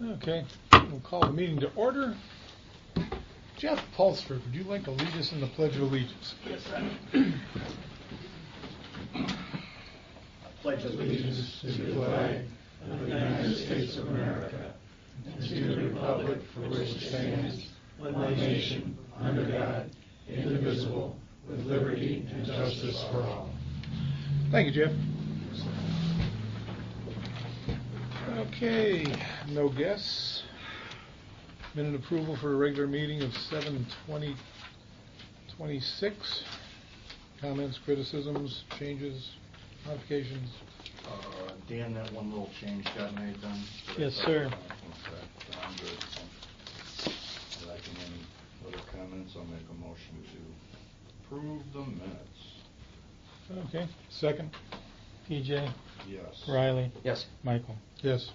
Okay, we'll call the meeting to order. Jeff Pulsford, would you like to lead us in the Pledge of Allegiance? Yes, sir. Pledge allegiance to the flag of the United States of America and to the republic for which it stands, one nation, under God, indivisible, with liberty and justice for all. Thank you, Jeff. Okay, no guests. Minute approval for a regular meeting of 7/20/26. Comments, criticisms, changes, modifications? Dan, that one little change got made then? Yes, sir. Okay, I'm good. Lacking any other comments, I'll make a motion to approve the minutes. Okay, second. PJ, Yes. Riley, Yes. Michael. Yes.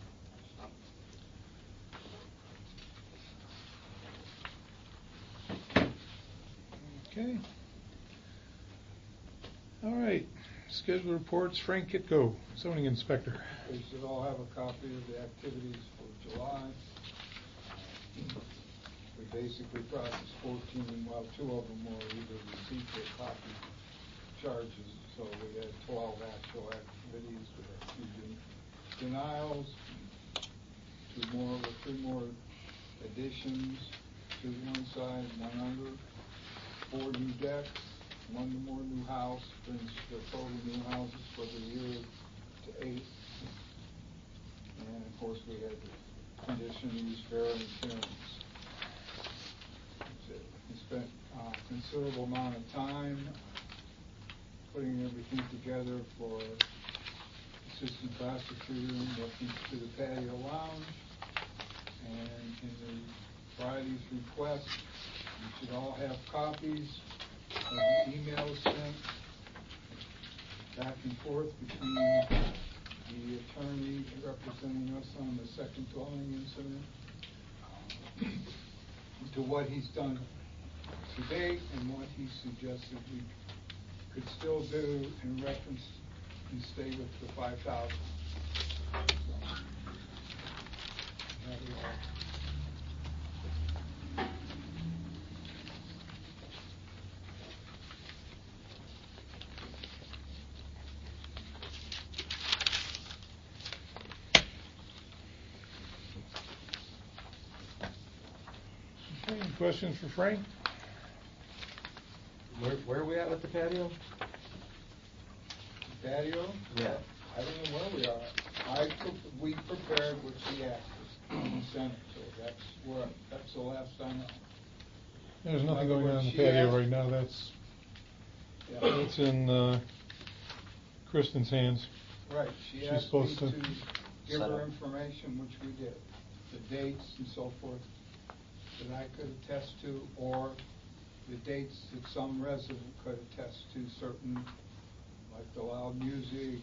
Okay. All right. Scheduled reports. Frank Kitko, zoning inspector. You should all have a copy of the activities for July. We basically processed 14, well, 2 of them were either receipt or copy charges, so we had 12 actual activities. We had 2 denials, 3 more additions to one side, 1 under, 4 new decks, 1 more new house, brings the total new houses for the year to 8. And of course we had the conditions, variance. We spent a considerable amount of time putting everything together for assistant prosecutor and looking to the patio lounge. And in Friday's request, you should all have copies of the emails sent back and forth between the attorney representing us on the second dwelling incident to what he's done to date and what he suggested we could still do in reference and stay with the 5,000. Okay, any questions for Frank? Where are we at with the patio? Patio? Yeah. I don't know where we are. We prepared what she asked us and sent it, so that's the last I know. There's nothing In other going on in the words, she patio asked- right now. That's in Kristen's hands. Right, she She's asked me supposed to to give set her up. information, which we did, the dates and so forth that I could attest to, or the dates that some resident could attest to, certain, like the loud music,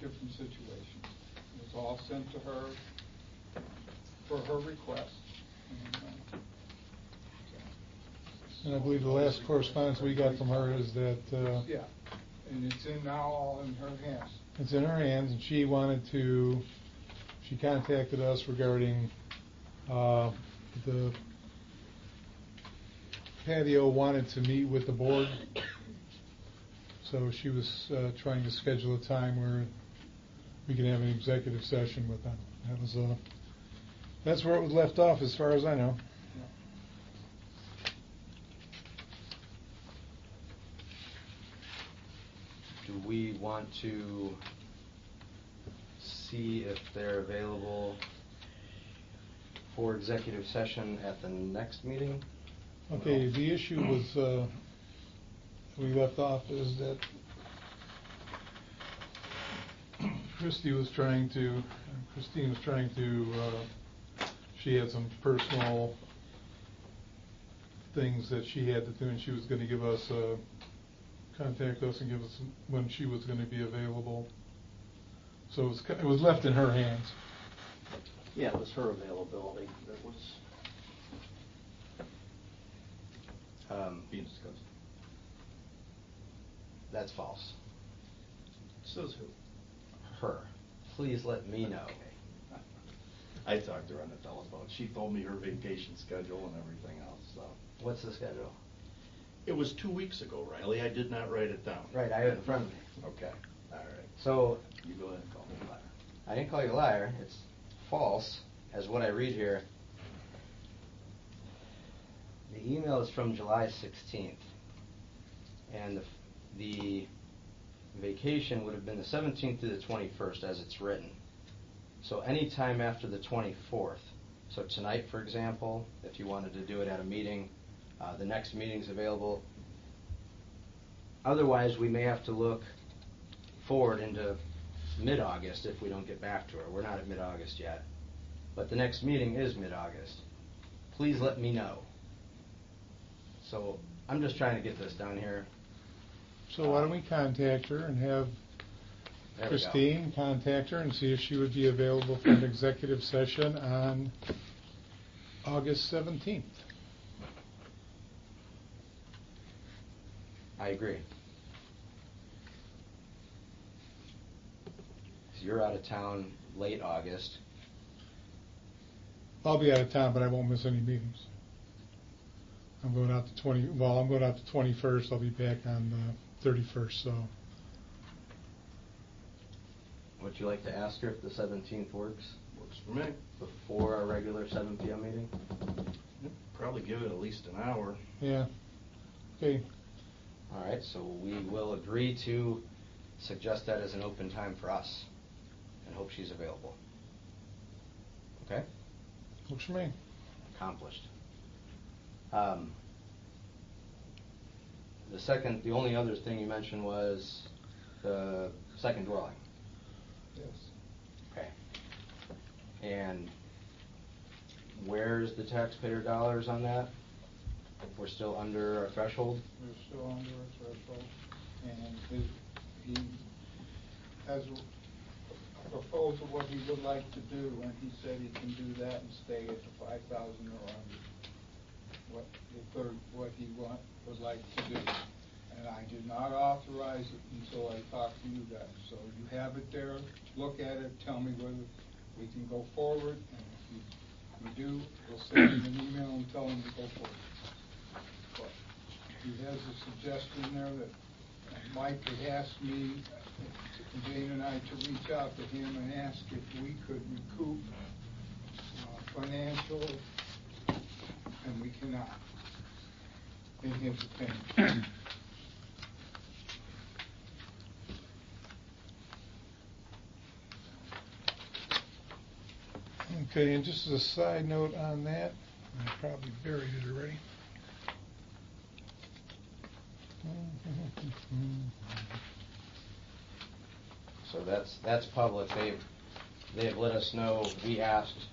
different situations. It was all sent to her for her request. And I believe the last correspondence we got from her is that Yeah, and it's now all in her hands. it's in her hands, and she contacted us regarding the patio wanted to meet with the board, so she was trying to schedule a time where we could have an executive session with them. That's where it was left off, as far as I know. Do we want to see if they're available for executive session at the next meeting? Okay, the issue was we left off is that Christine was trying to, she had some personal things that she had to do, and she was going to give us, contact us and give us when she was going to be available. So it was left in her hands. Yeah, it was her availability that was Being discussed. That's false. says who? Her. Please let me know. I talked to her on the telephone. She told me her vacation schedule and everything else, so. What's the schedule? It was 2 weeks ago, Riley. I did not write it down. Right, I have it in front of me. Okay, all right. So, You go ahead and call me a liar. I didn't call you a liar. It's false, as what I read here. The email is from July 16th, and the vacation would have been the 17th to the 21st as it's written. So any time after the 24th. So tonight, for example, if you wanted to do it at a meeting, the next meeting's available. Otherwise, we may have to look forward into mid-August if we don't get back to her. We're not at mid-August yet. But the next meeting is mid-August. Please let me know. So I'm just trying to get this down here. So why don't we contact her and have There we go. Christine contact her and see if she would be available for an executive session on August 17th. I agree. 'Cause you're out of town late August. I'll be out of town, but I won't miss any meetings. I'm going out the I'm going out the 21st. I'll be back on the 31st, so. Would you like to ask her if the 17th works? Works for me. Before our regular 7 p.m. meeting? Yep, probably give it at least an hour. Yeah. Okay. All right, so we will agree to suggest that as an open time for us and hope she's available. Okay? Works for me. Accomplished. The only other thing you mentioned was the second dwelling. Yes. Okay. And where's the taxpayer dollars on that? We're still under our threshold? We're still under a threshold, and he has a proposal what he would like to do, and he said he can do that and stay at the 5,000 or under. What he would like to do. And I did not authorize it until I talked to you guys. So you have it there, look at it, tell me whether we can go forward, and if we do, we'll send him an email and tell him to go forward. But he has a suggestion there that Mike had asked me, Jane and I, to reach out to him and ask if we could recoup financial, and we cannot, in his opinion. Okay, and just as a side note on that, I probably buried it already. So that's public. They have let us know. We asked,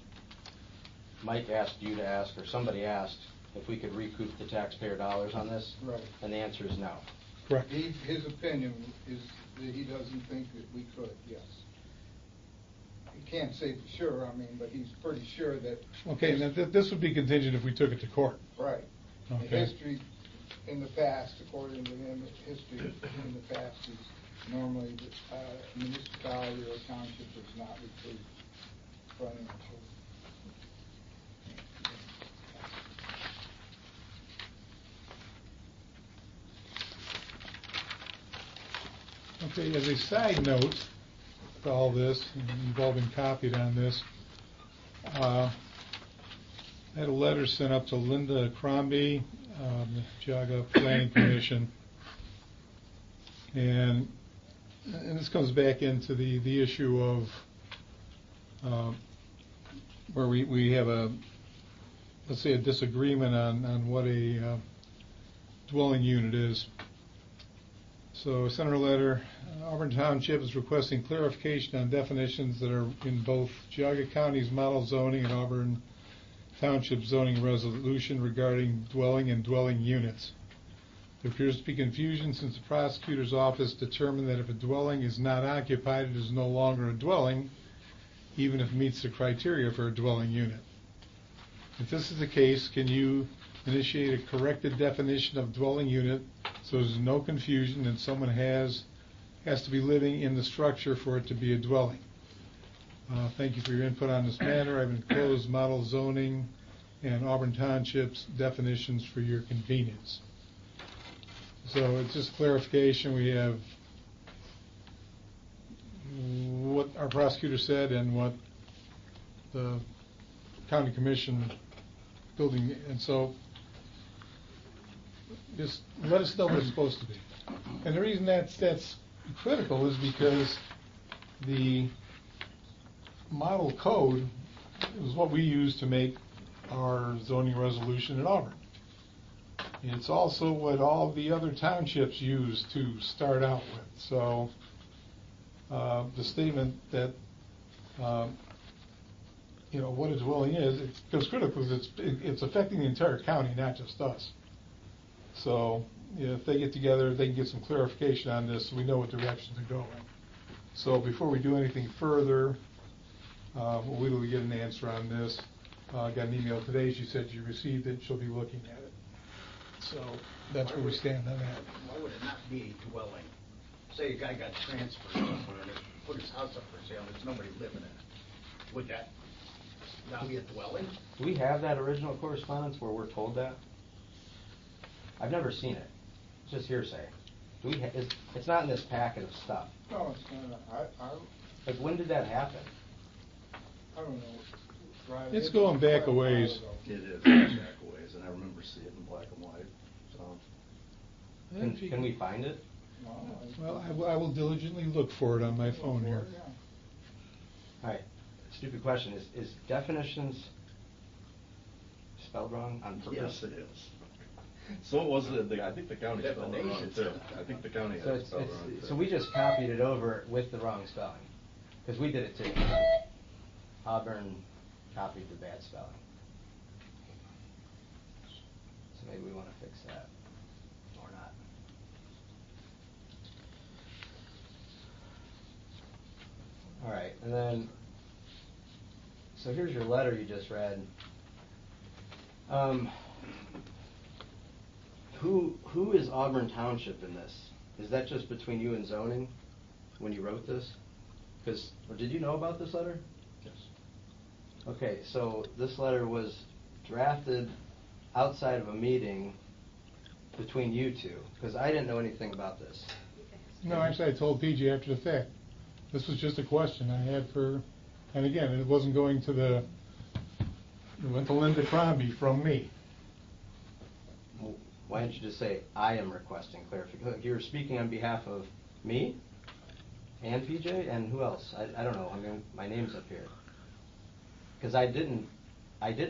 Mike asked you to ask, or somebody asked if we could recoup the taxpayer dollars on this. Right. And the answer is no. Correct. His opinion is that he doesn't think that we could, yes. He can't say for sure, but he's pretty sure that. Okay, now this would be contingent if we took it to court. Right. Okay. The history in the past, according to him, history in the past is normally the municipality or township does not recoup financial. Okay, as a side note to all this, and you've all been copied on this, I had a letter sent up to Linda Crombie, the Geauga Planning Commission, and this comes back into the issue of where we have let's say a disagreement on what a dwelling unit is. So I sent her a letter. Auburn Township is requesting clarification on definitions that are in both Geauga County's model zoning and Auburn Township zoning resolution regarding dwelling and dwelling units. There appears to be confusion since the prosecutor's office determined that if a dwelling is not occupied, it is no longer a dwelling, even if it meets the criteria for a dwelling unit. If this is the case, can you initiate a corrected definition of dwelling unit so there's no confusion and someone has to be living in the structure for it to be a dwelling? Thank you for your input on this matter. I've enclosed model zoning and Auburn Township's definitions for your convenience. So it's just clarification. We have what our prosecutor said and what the county commission building, and so just let us know what it's supposed to be. And the reason that's critical is because the model code is what we use to make our zoning resolution in Auburn. It's also what all the other townships use to start out with. So the statement that what a dwelling is, it becomes critical because it's affecting the entire county, not just us. So if they get together, they can get some clarification on this so we know what direction to go in. So before we do anything further, we'll wait till we get an answer on this. I got an email today. She said she received it. She'll be looking at it. So that's where we stand on that. Why would it not be a dwelling? Say a guy got transferred somewhere and put his house up for sale, there's nobody living in it. Would that not be a dwelling? Do we have that original correspondence where we're told that? I've never seen it. It's just hearsay. Do we? It's not in this packet of stuff. No, it's not. Like, when did that happen? I don't know. Right, It's going back a ways. It is back a ways, and I remember seeing it in black and white, so. Can we find it? No, Well, I will diligently look for it on my phone here. All right. Stupid question. Is definitions spelled wrong on purpose? Yes, it is. So it was, I think the county spelled it wrong too. I think the county So, had it spelled wrong too. so we just copied it over with the wrong spelling. Because we did it too. Auburn copied the bad spelling. So maybe we want to fix that. Or not. All right, and then, so here's your letter you just read. Who is Auburn Township in this? Is that just between you and zoning when you wrote this? Or did you know about this letter? Yes. Okay, so this letter was drafted outside of a meeting between you two, because I didn't know anything about this. No, actually, I told PG after the fact. This was just a question I had for, and again, it wasn't going to it went to Linda Crombie from me. Well, why didn't you just say, I am requesting clarification? You're speaking on behalf of me and PJ, and who else? I don't know. I mean, my name's up here. Because I didn't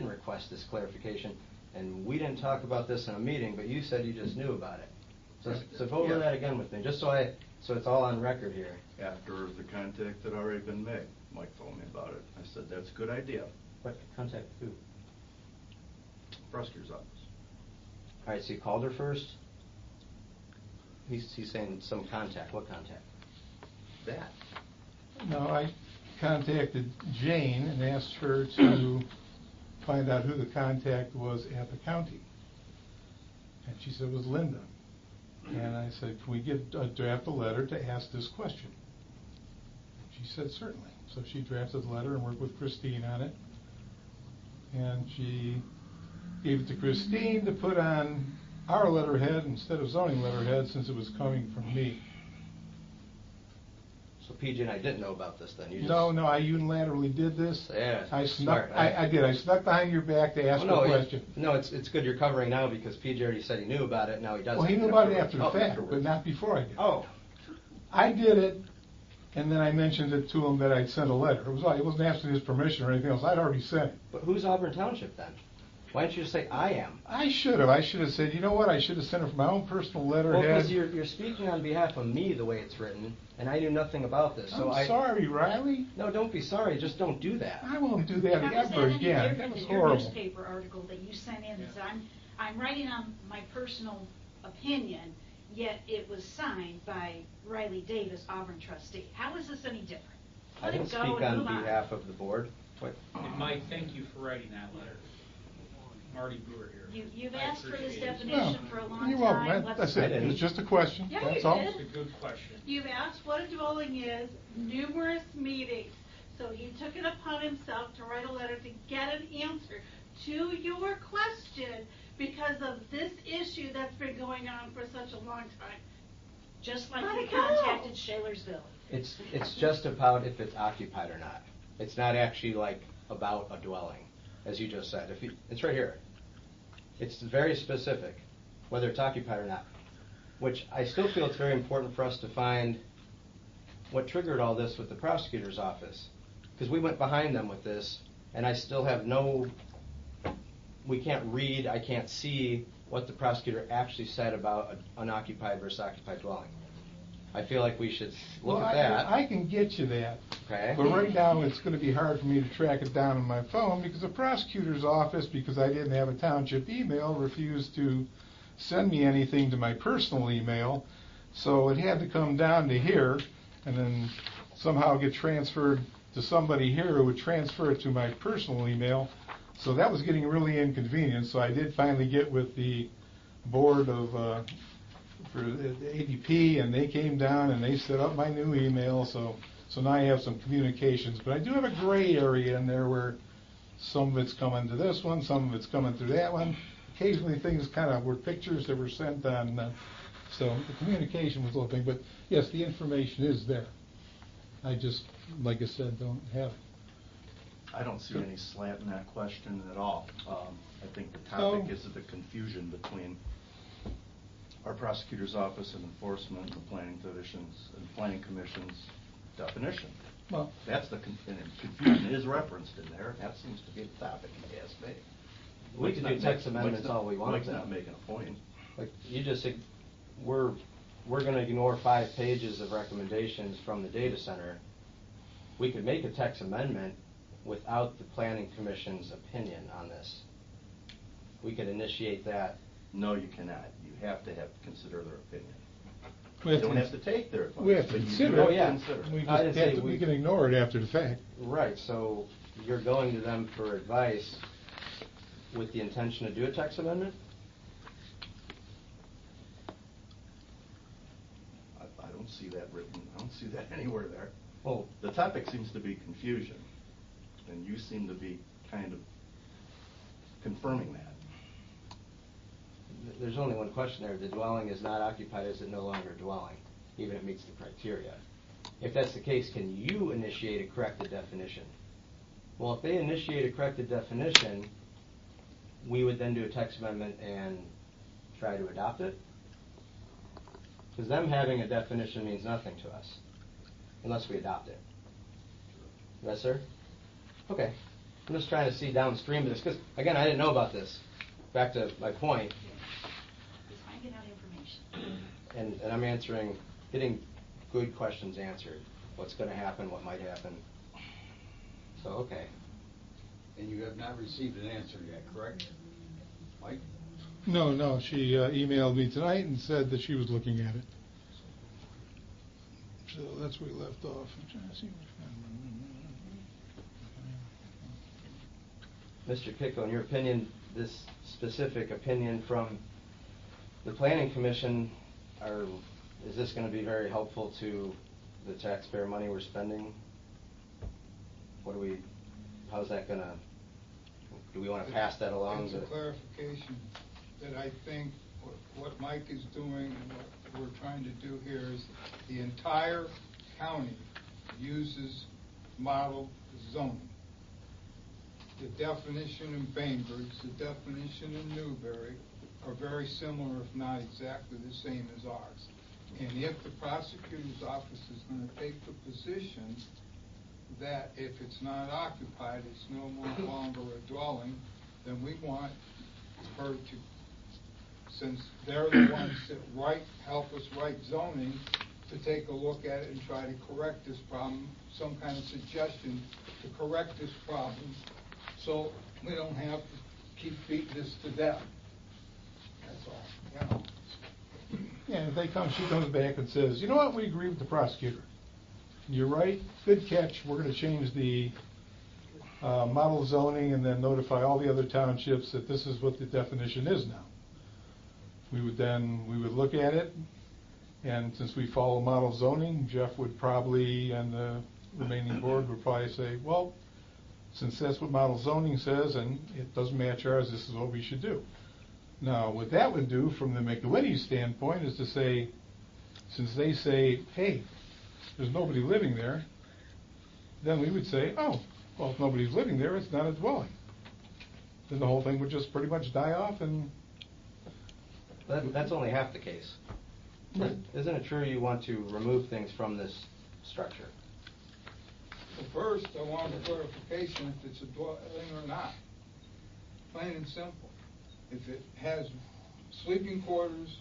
request this clarification, and we didn't talk about this in a meeting, but you said you just knew about it. So go over that again with me, just so it's all on record here. After the contact had already been made, Mike told me about it. I said, that's a good idea. What contact who? Prosecutor's office. All right, so you called her first? He's saying some contact. What contact? That. No, I contacted Jane and asked her to find out who the contact was at the county. And she said it was Linda. And I said, can we draft a letter to ask this question? She said, certainly. So she drafted the letter and worked with Christine on it. And she gave it to Christine to put on our letterhead instead of zoning letterhead, since it was coming from me. So PJ and I didn't know about this then? No, I unilaterally did this. Yeah, I smart. I did. I snuck behind your back to ask a question. No, it's good you're covering now, because PJ already said he knew about it, now he doesn't. Well, he knew about it after the fact, but not before I did. Oh. I did it, and then I mentioned it to him that I'd sent a letter. It wasn't asking his permission or anything else. I'd already sent it. But who's Auburn Township then? Why didn't you just say, I am? I should have. I should have said, you know what? I should have sent it from my own personal letterhead. Well, because you're speaking on behalf of me the way it's written, and I knew nothing about this. So I'm sorry, Riley. No, don't be sorry. Just don't do that. I won't do that ever again. That was Your horrible. newspaper article that you sent in, that said, I'm writing on my personal opinion, yet it was signed by Riley Davis, Auburn trustee. How is this any different? I Let didn't it go speak and on move on. behalf of the board. What? And Mike, thank you for writing that letter. Marty Brewer here. You've I asked for this appreciate it. definition for a long You're welcome. time. That's Let's- it. It was just a question. Yeah, That's you all. did. It's a good question. You've asked what a dwelling is numerous meetings. So So he took it upon himself to write a letter to get an answer to your question because of this issue that's been going on for such a long time. Just like Let you it go. contacted Shalersville. It's just about if it's occupied or not. It's not actually like about a dwelling, as you just said. It's right here. It's very specific, whether it's occupied or not. Which I still feel it's very important for us to find what triggered all this with the prosecutor's office. Because we went behind them with this, and I still have we can't read, I can't see what the prosecutor actually said about an unoccupied versus occupied dwelling. I feel like we should look at that. I can get you that. Okay. But right now, it's going to be hard for me to track it down on my phone because the prosecutor's office, because I didn't have a township email, refused to send me anything to my personal email. So it had to come down to here and then somehow get transferred to somebody here who would transfer it to my personal email. So that was getting really inconvenient. So I did finally get with the board of for the ADP, and they came down and they set up my new email. So now I have some communications. But I do have a gray area in there where some of it's coming to this one, some of it's coming through that one. Occasionally things kind of were pictures that were sent on. So the communication was a little thing. But yes, the information is there. I just, like I said, don't have it. I don't see any slant in that question at all. I think the topic is the confusion between our prosecutor's office and enforcement, the planning commission's definition. Well, that's and confusion is referenced in there. That seems to be the topic, if you ask me. We can do text amendments all we want. Mike's not making a point. Like you just said, we're going to ignore 5 pages of recommendations from the data center. We could make a text amendment without the planning commission's opinion on this. We could initiate that. No, you cannot. You have to consider their opinion. You don't have to take their advice. We have to consider it. Oh, yeah. We can ignore it after the fact. Right, so you're going to them for advice with the intention to do a text amendment? I don't see that written. I don't see that anywhere there. Well, the topic seems to be confusion, and you seem to be kind of confirming that. There's only one question there. The dwelling is not occupied. Is it no longer a dwelling, even if it meets the criteria? If that's the case, can you initiate a corrected definition? Well, if they initiate a corrected definition, we would then do a text amendment and try to adopt it? Because them having a definition means nothing to us, unless we adopt it. Yes, sir? Okay. I'm just trying to see downstream of this, because, again, I didn't know about this. Back to my point. Just finding out information. And I'm getting good questions answered. What's going to happen, what might happen. So, okay. And you have not received an answer yet, correct? Mike? No, she emailed me tonight and said that she was looking at it. So that's where we left off. I'm trying to see Mr. Kicko, in your opinion, this specific opinion from the Planning Commission, is this going to be very helpful to the taxpayer money we're spending? How's that going to, do we want to pass that along? It's a clarification that I think what Mike is doing and what we're trying to do here is the entire county uses model zoning. The definition in Bainbridge, the definition in Newberry are very similar, if not exactly the same as ours. And if the prosecutor's office is going to take the position that if it's not occupied, it's no longer a dwelling, then we want her to, since they're the ones that help us write zoning, to take a look at it and try to correct this problem, some kind of suggestion to correct this problem, so we don't have to keep beating this to death. That's all. Yeah, if she comes back and says, you know what, we agree with the prosecutor. You're right, good catch, we're going to change the model zoning and then notify all the other townships that this is what the definition is now. We would look at it, and since we follow model zoning, Jeff would probably, and the remaining board would probably say, well, since that's what model zoning says and it doesn't match ours, this is what we should do. Now, what that would do from the McElhinney standpoint is to say, since they say, hey, there's nobody living there, then we would say, oh, well, if nobody's living there, it's not a dwelling. Then the whole thing would just pretty much die off and... That's only half the case. Right. Isn't it true you want to remove things from this structure? Well, first, I want a clarification if it's a dwelling or not. Plain and simple. If it has sleeping quarters,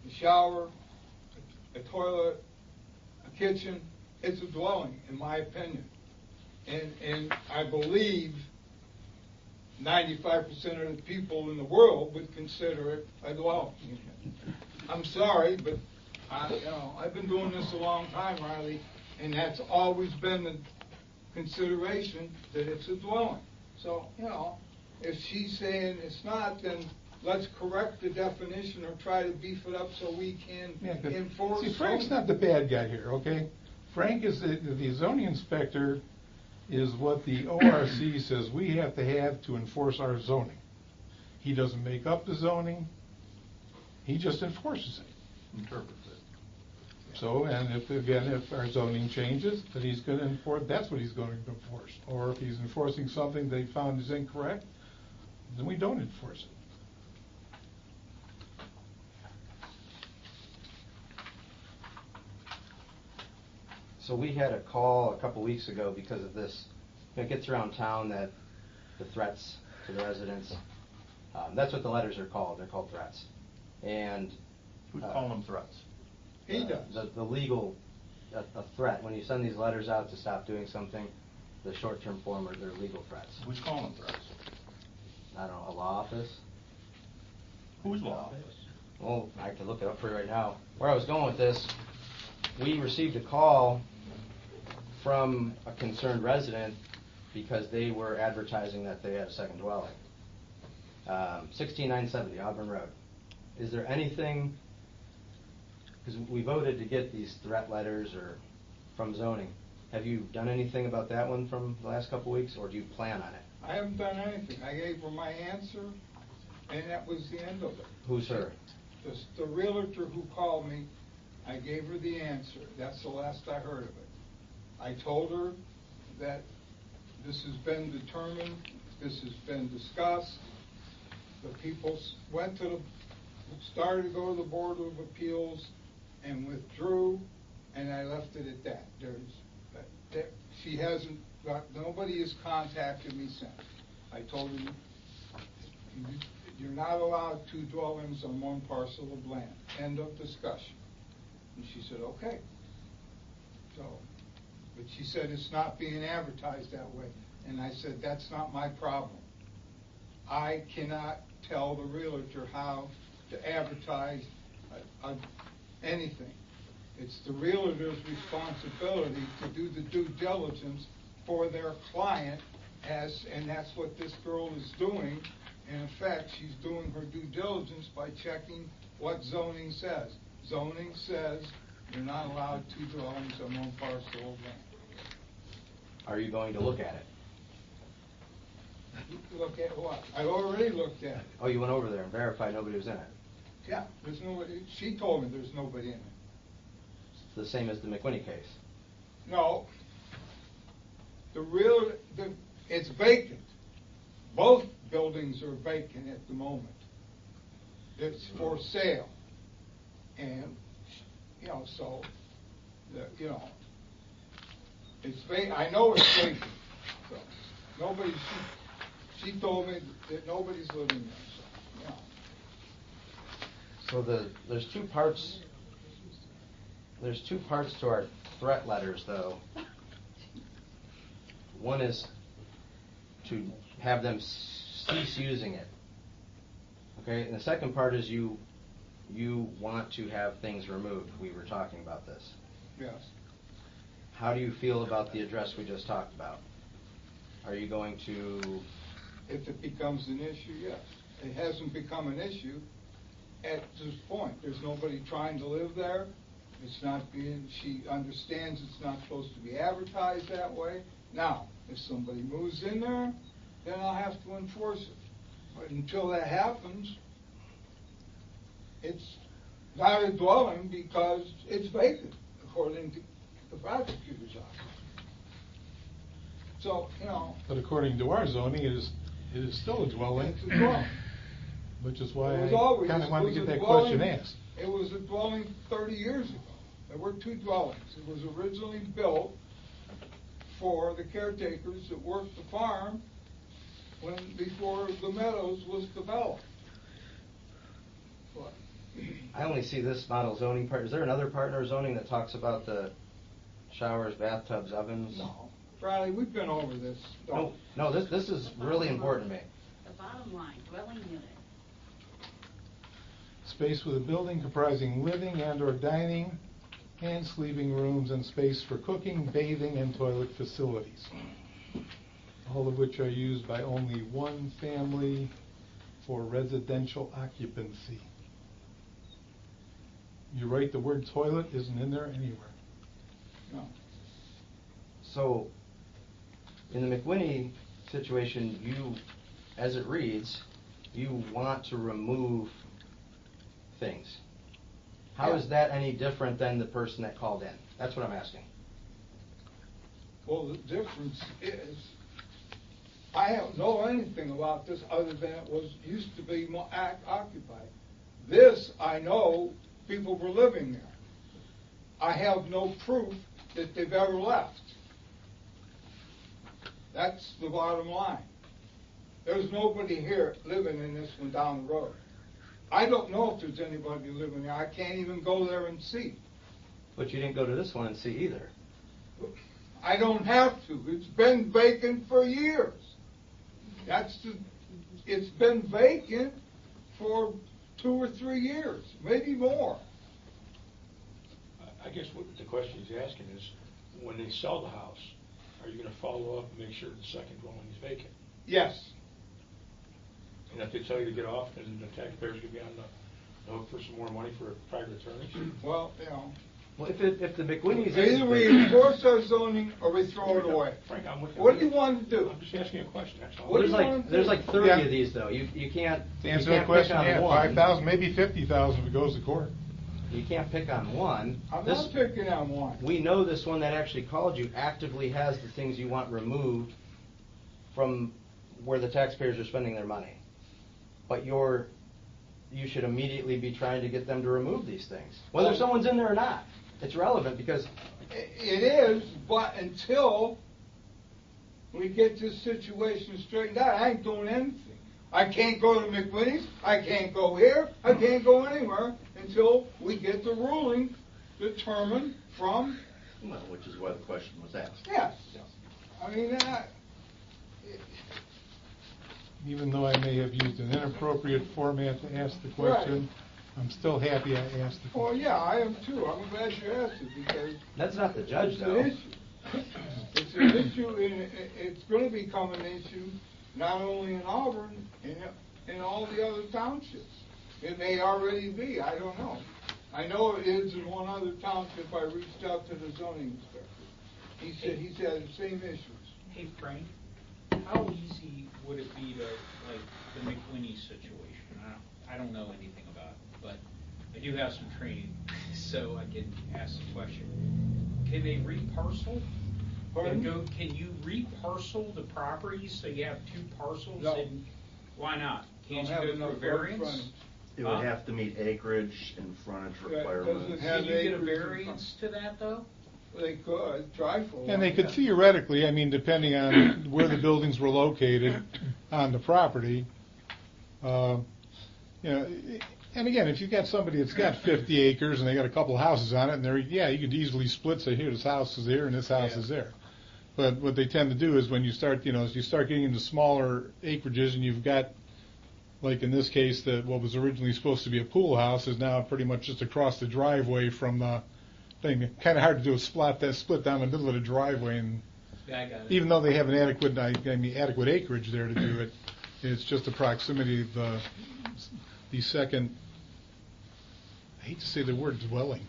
a shower, a toilet, a kitchen, it's a dwelling, in my opinion. And I believe 95% of the people in the world would consider it a dwelling. I'm sorry, but I've been doing this a long time, Riley, and that's always been the consideration, that it's a dwelling. So, if she's saying it's not, then let's correct the definition or try to beef it up so we can enforce. See, Frank's not the bad guy here, okay? Frank is the zoning inspector is what the ORC says we have to enforce our zoning. He doesn't make up the zoning. He just enforces it. Interprets it. So, and if our zoning changes, then he's going to enforce, that's what he's going to enforce. Or if he's enforcing something they found is incorrect, then we don't enforce it. So we had a call a couple weeks ago because of this. It gets around town that the threats to the residents, that's what the letters are called. They're called threats. And Who's calling them threats? He does. The legal, a threat, when you send these letters out to stop doing something, the short-term form are they're legal threats. Who's calling them threats? I don't know, a law office? Whose law office? Well, I can look it up for you right now. Where I was going with this, we received a call from a concerned resident because they were advertising that they had a second dwelling. 16970 Auburn Road. Is there anything, because we voted to get these threat letters or from zoning, have you done anything about that one from the last couple weeks, or do you plan on it? I haven't done anything. I gave her my answer, and that was the end of it. Who's her? The realtor who called me, I gave her the answer. That's the last I heard of it. I told her that this has been determined, this has been discussed. The people started to go to the Board of Appeals and withdrew, and I left it at that. She hasn't nobody has contacted me since. I told her, you're not allowed 2 dwellings on one parcel of land. End of discussion. And she said, okay. So, but she said it's not being advertised that way. And I said, that's not my problem. I cannot tell the realtor how to advertise anything. It's the realtor's responsibility to do the due diligence for their client, and that's what this girl is doing. In effect, she's doing her due diligence by checking what zoning says. Zoning says you're not allowed 2 dwellings on one parcel of land. Are you going to look at it? Look at what? I already looked at it. Oh, you went over there and verified nobody was in it? Yeah, there's nobody. She told me there's nobody in it. It's the same as the McWhinney case. No. It's vacant. Both buildings are vacant at the moment. It's for sale. And, so, it's vacant. I know it's vacant. So, she told me that nobody's living there, so, So there's two parts. There's 2 parts to our threat letters, though. One is to have them cease using it. Okay, and the second part is you want to have things removed. We were talking about this. Yes. How do you feel about the address we just talked about? Are you going to... If it becomes an issue, yes. It hasn't become an issue at this point. There's nobody trying to live there. It's not being, she understands it's not supposed to be advertised that way. Now, if somebody moves in there, then I'll have to enforce it. But until that happens, it's not a dwelling because it's vacant, according to the prosecutor's office. So, you know. But according to our zoning, it is still a dwelling. It's a dwelling. Which is why It was I always- kind of wanted it to was get a that question dwelling- asked. It was a dwelling 30 years ago. There were two dwellings. It was originally built for the caretakers that worked the farm before the Meadows was developed. But I only see this model zoning part. Is there another part in our zoning that talks about the showers, bathtubs, ovens? no, Riley, we've been over this. No, this is really important to me. The bottom line, dwelling unit. Space with a building comprising living and/or dining and sleeping rooms and space for cooking, bathing, and toilet facilities, all of which are used by only one family for residential occupancy. You're right, the word toilet isn't in there anywhere. No. So, in the McWhinney situation, you, as it reads, you want to remove things. How is that any different than the person that called in? That's what I'm asking. Well, the difference is, I don't know anything about this other than it was used to be occupied. This, I know, people were living there. I have no proof that they've ever left. That's the bottom line. There's nobody here living in this one down the road. I don't know if there's anybody living there. I can't even go there and see. But you didn't go to this one and see either. I don't have to. It's been vacant for years. It's been vacant for 2 or 3 years, maybe more. I guess what the question he's asking is, when they sell the house, are you going to follow up and make sure the second dwelling is vacant? Yes. And if they tell you to get off, then the taxpayers going to be on the hook for some more money for private attorneys? Well, you know. Well, if the McWhinney's Either we enforce our zoning or we throw it away. Frank, I'm with you. What do you want to do? I'm just asking a question, that's all. What do There's you want to there's do? like 30 Yeah. of these though. You can't To you answer can't that question, pick on yeah, one. 5,000, maybe 50,000 if it goes to court. You can't pick on one. I'm This- not picking on one. We know this one that actually called you actively has the things you want removed from where the taxpayers are spending their money. But you should immediately be trying to get them to remove these things. Whether someone's in there or not. It's relevant because It is, but until we get this situation straightened out, I ain't doing anything. I can't go to McWhinney's, I can't go here, I can't go anywhere until we get the ruling determined from, Well, which is why the question was asked. yes. I mean, Even though I may have used an inappropriate format to ask the question, I'm still happy I asked the well, question. yeah, I am too. I'm glad you asked it because that's not the judge it's though. an issue. It's an issue, and it's going to become an issue not only in Auburn, in all the other townships. It may already be, I don't know. I know it is in one other township. I reached out to the zoning inspector. He said he's had the same issues. Hey, Frank, how easy would it be to, like, the McWhinney situation? I don't know anything about it, but I do have some training, so I can ask the question. Can they reparcel? Pardon? Can you reparcel the property so you have two parcels? No. And why not? Don't Can't you have go enough through a road variance? frontage. It would have to meet acreage and frontage Yeah, it doesn't requirements. have Can you get a acres in variance to that, though? They could try for one. And they could theoretically, I mean, depending on where the buildings were located on the property, you know, and again, if you've got somebody that's got 50 acres and they got a couple of houses on it, and you could easily split, say, here, this house is here and this house is there. But what they tend to do is when you start, as you start getting into smaller acreages and you've got, like in this case, that what was originally supposed to be a pool house is now pretty much just across the driveway from the thing. Kind of hard to do a split down the middle of the driveway, and Yeah, I got it. even though they have an adequate acreage there to do it, it's just the proximity of the second. I hate to say the word dwelling,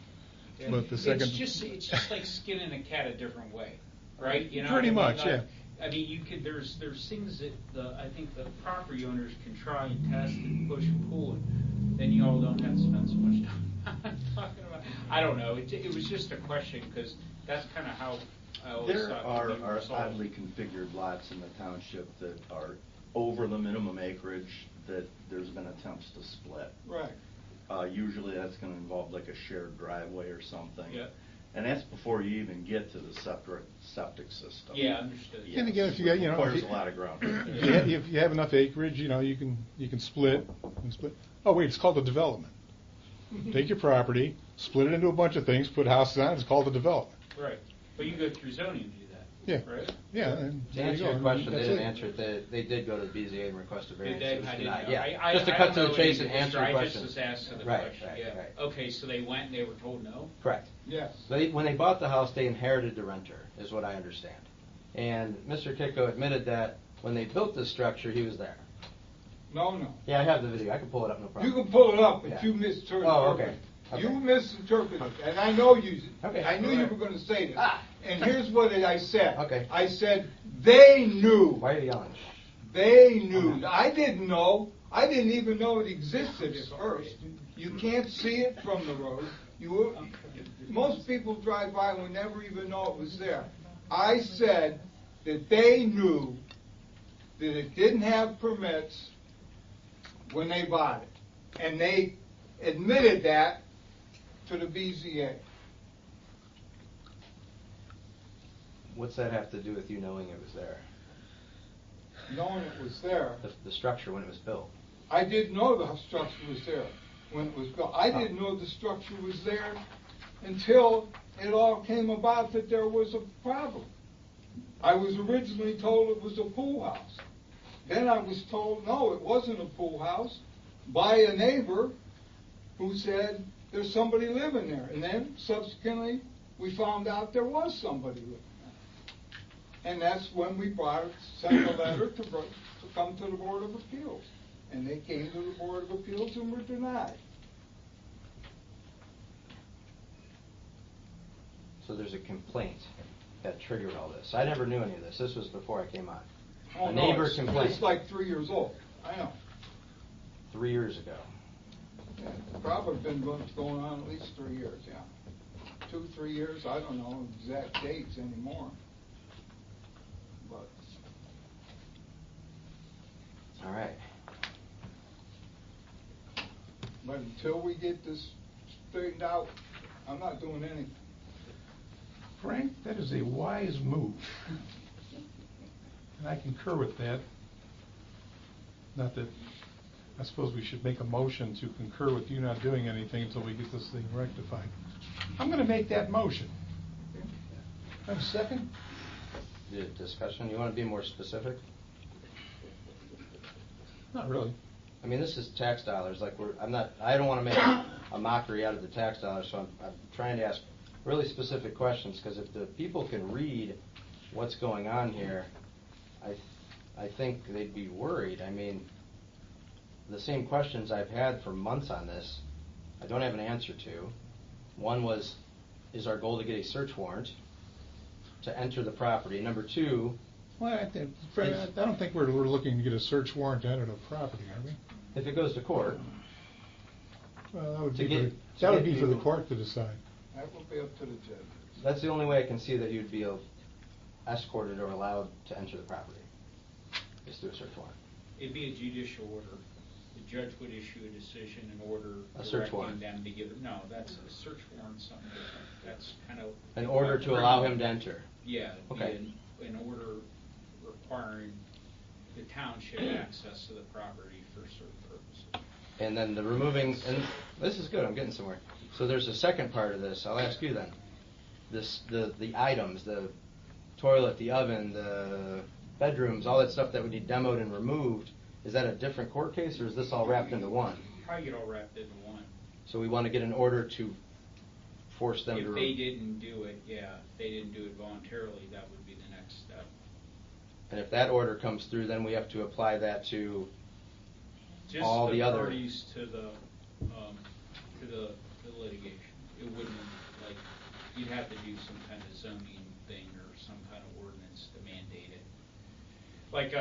but the second. It's just like skinning a cat a different way, right? You know Pretty what I mean? much, Like, yeah. I mean, you could, there's things that I think the property owners can try and test and push and pull, and then you all don't have to spend so much time talking about. I don't know. It was just a question because that's kind of how I always There thought. are it was solved. oddly configured lots in the township that are over the minimum acreage that there's been attempts to split. Right. Usually that's gonna involve like a shared driveway or something. Yeah. And that's before you even get to the septic system. Yeah, understood. And again, if you got, you know, Requires if a you- lot of ground. if you have enough acreage, you know, you can split. Oh wait, it's called a development. Take your property, split it into a bunch of things, put houses on it. It's called a development. Right. But you go through zoning to do that. Yeah. Right? Yeah. And To there you answer go. your question, they That's didn't it. answer it. They did go to the BZA and request a variance. Did they? It was I didn't denied. know. Yeah. Just to cut to the chase and answer your I question. just asked the Right, question. right, Yeah. right. Okay, so they went and they were told no? Correct. Yes. When they bought the house, they inherited the renter, is what I understand. And Mr. Kicko admitted that when they built this structure, he was there. No. Yeah, I have the video. I can pull it up, no You problem. can pull it up, but Yeah. you misinterpreted. Oh, okay. Okay. You misinterpreted it, and I know you. Okay. I knew All you right. were going to say this. Ah. And here's what I said. Okay. I said they knew. Why are you yelling? They knew. I didn't know. I didn't even know it existed at first. You can't see it from the road. Most people drive by and would never even know it was there. I said that they knew that it didn't have permits when they bought it. And they admitted that to the BZA. What's that have to do with you knowing it was there? Knowing it was there. The structure when it was built. I didn't know the structure was there when it was built. I didn't know the structure was there until it all came about that there was a problem. I was originally told it was a pool house. Then I was told, no, it wasn't a pool house, by a neighbor who said there's somebody living there. And then subsequently we found out there was somebody living there. And that's when we sent a letter to come to the Board of Appeals. And they came to the Board of Appeals and were denied. So there's a complaint that triggered all this. I never knew any of this. This was before I came on. Oh, A no, neighbor it's complained like 3 years old. I know. 3 years ago. Yeah, it's probably been going on at least 3 years, yeah. 2, 3 years, I don't know exact dates anymore. But All right. But until we get this straightened out, I'm not doing anything. Frank, that is a wise move. And I concur with that. Not that, I suppose we should make a motion to concur with you not doing anything until we get this thing rectified. I'm going to make that motion. Have a second? The discussion, you want to be more specific? Not really. I mean, this is tax dollars. Like I don't want to make a mockery out of the tax dollars, so I'm trying to ask really specific questions, because if the people can read what's going on here, I think they'd be worried. I mean, the same questions I've had for months on this, I don't have an answer to. One was, is our goal to get a search warrant to enter the property? Number two, Well, Fred, I don't think we're looking to get a search warrant to enter the property, are we? if it goes to court, Well, that would To be get- that would to be get for the people- court to decide. That will be up to the judge. that's the only way I can see that you'd be escorted or allowed to enter the property, is through a search warrant. It'd be a judicial order. The judge would issue a decision and order A search directing warrant. them to give it. No, that's a search warrant, something different. That's kind of. An order to allow him to enter. Yeah, it'd be Okay. an order requiring the township access to the property for certain purposes. And then the removing, and this is good, I'm getting somewhere. So there's a second part of this, I'll ask you then. The items, the toilet, the oven, the bedrooms, all that stuff that would need demoed and removed, is that a different court case, or is this all wrapped into one? Probably get all wrapped into one. So we want to get an order to force them to... If they didn't do it, yeah, if they didn't do it voluntarily, that would be the next step. And if that order comes through, then we have to apply that to Just all the other... parties to the litigation. It wouldn't, like, you'd have to do some kind of zoning thing or some kind of ordinance to mandate it. Like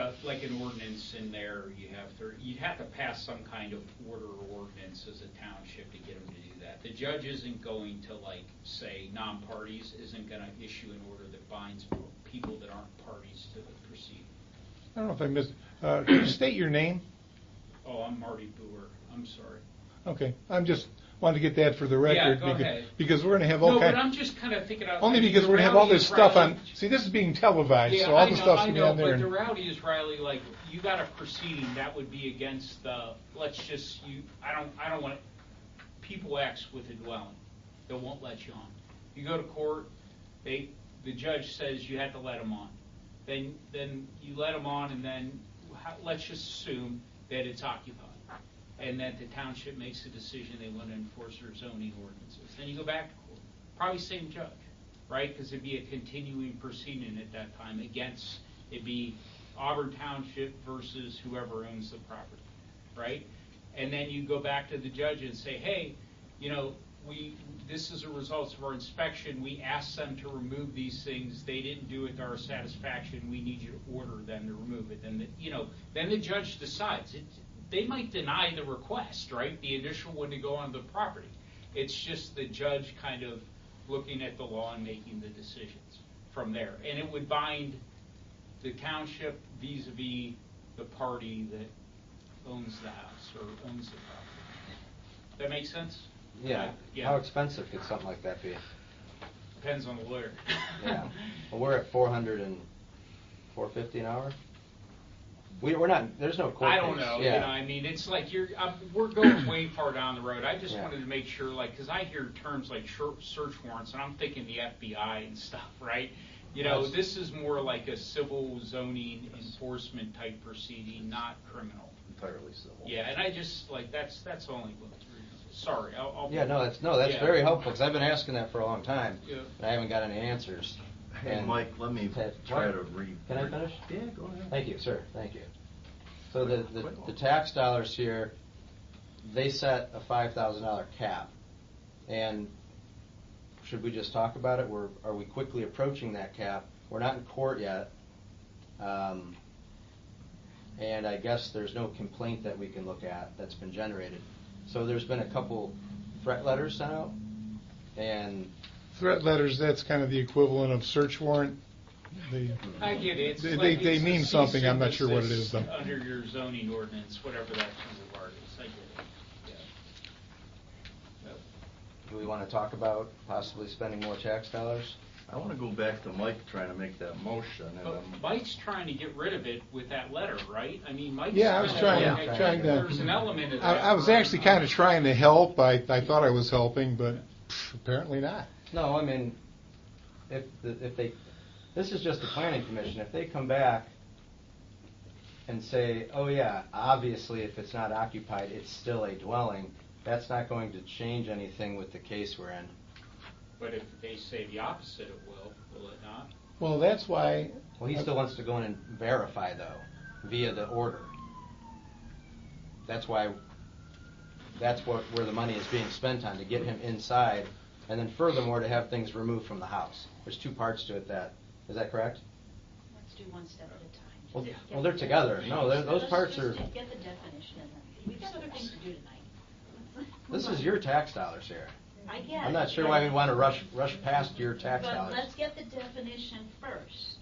an ordinance in there, you'd have to pass some kind of order or ordinance as a township to get them to do that. The judge isn't going to, like, say, non-parties isn't going to issue an order that binds people that aren't parties to the proceeding. I don't know if I missed, could you state your name? Oh, I'm Marty Boer. I'm sorry. Okay, I'm just wanted to get that for the record. Yeah, go ahead. Because we're going to have all No, kinds. but I'm just kind of thinking out. Only I mean, because the we're going to have all reality this is, stuff Riley, on. See, this is being televised, Yeah, so all the stuff's going to be on there. But and- the reality is, Riley, like, you got a proceeding that would be against the, I don't want, people X with a dwelling that won't let you on. You go to court, the judge says you have to let them on. Then you let them on, and then let's just assume that it's occupied, and that the township makes a decision they want to enforce their zoning ordinances. Then you go back to court, probably same judge, right? Because it'd be a continuing proceeding at that time against, it'd be Auburn Township versus whoever owns the property, right? And then you go back to the judge and say, hey, this is a result of our inspection. We asked them to remove these things. They didn't do it to our satisfaction. We need you to order them to remove it. Then the judge decides. They might deny the request, right? The initial one to go on the property. It's just the judge kind of looking at the law and making the decisions from there. And it would bind the township vis-a-vis the party that owns the house or owns the property. That make sense? Yeah. How expensive could something like that be? Depends on the lawyer. Yeah. Well, we're at $450 an hour. We're not. There's no court I don't case. know. Yeah. I mean, it's like we're going way far down the road. I just Yeah. wanted to make sure, like, because I hear terms like search warrants, and I'm thinking the FBI and stuff, right? This is more like a civil zoning enforcement type proceeding, not criminal. Entirely civil. Yeah, and I just that's only what. Sorry, I'll. Yeah. That's yeah. very helpful because I've been asking that for a long time, Yeah. and I haven't got any answers. Hey, And- Mike, let me try to read. Can I finish? Yeah, go ahead. Thank you, sir. Thank you. So the tax dollars here, they set a $5,000 cap, and should we just talk about it? Are we quickly approaching that cap? We're not in court yet, and I guess there's no complaint that we can look at that's been generated. So there's been a couple threat letters sent out, and Threat letters, that's kind of the equivalent of search warrant. I get it. It's They- like they it's mean a something. I'm not cease sure and what it is, desist though. Under your zoning ordinance, whatever that term of art is, I get it. Yeah. do we want to talk about possibly spending more tax dollars? I want to go back to Mike trying to make that motion. And But Mike's trying to get rid of it with that letter, right? I mean, Mike's. Yeah, I was trying to. There's an element of that. I was actually kind of trying to help. I thought I was helping, but apparently not. No, I mean, if they, this is just the planning commission. If they come back and say, oh yeah, obviously if it's not occupied, it's still a dwelling, that's not going to change anything with the case we're in. But if they say the opposite, it will it not? Well, that's why. Well, he still wants to go in and verify though, via the order. That's why, where the money is being spent on, to get him inside, and then furthermore to have things removed from the house. There's two parts to it is that correct? Let's do one step at a time. Well, Get well, they're the together. definition. No, those Let's parts just are- Get the definition in them. We've got other things to do tonight. This is your tax dollars here. I get it. I'm not sure why we want to rush past your tax But dollars. let's get the definition first.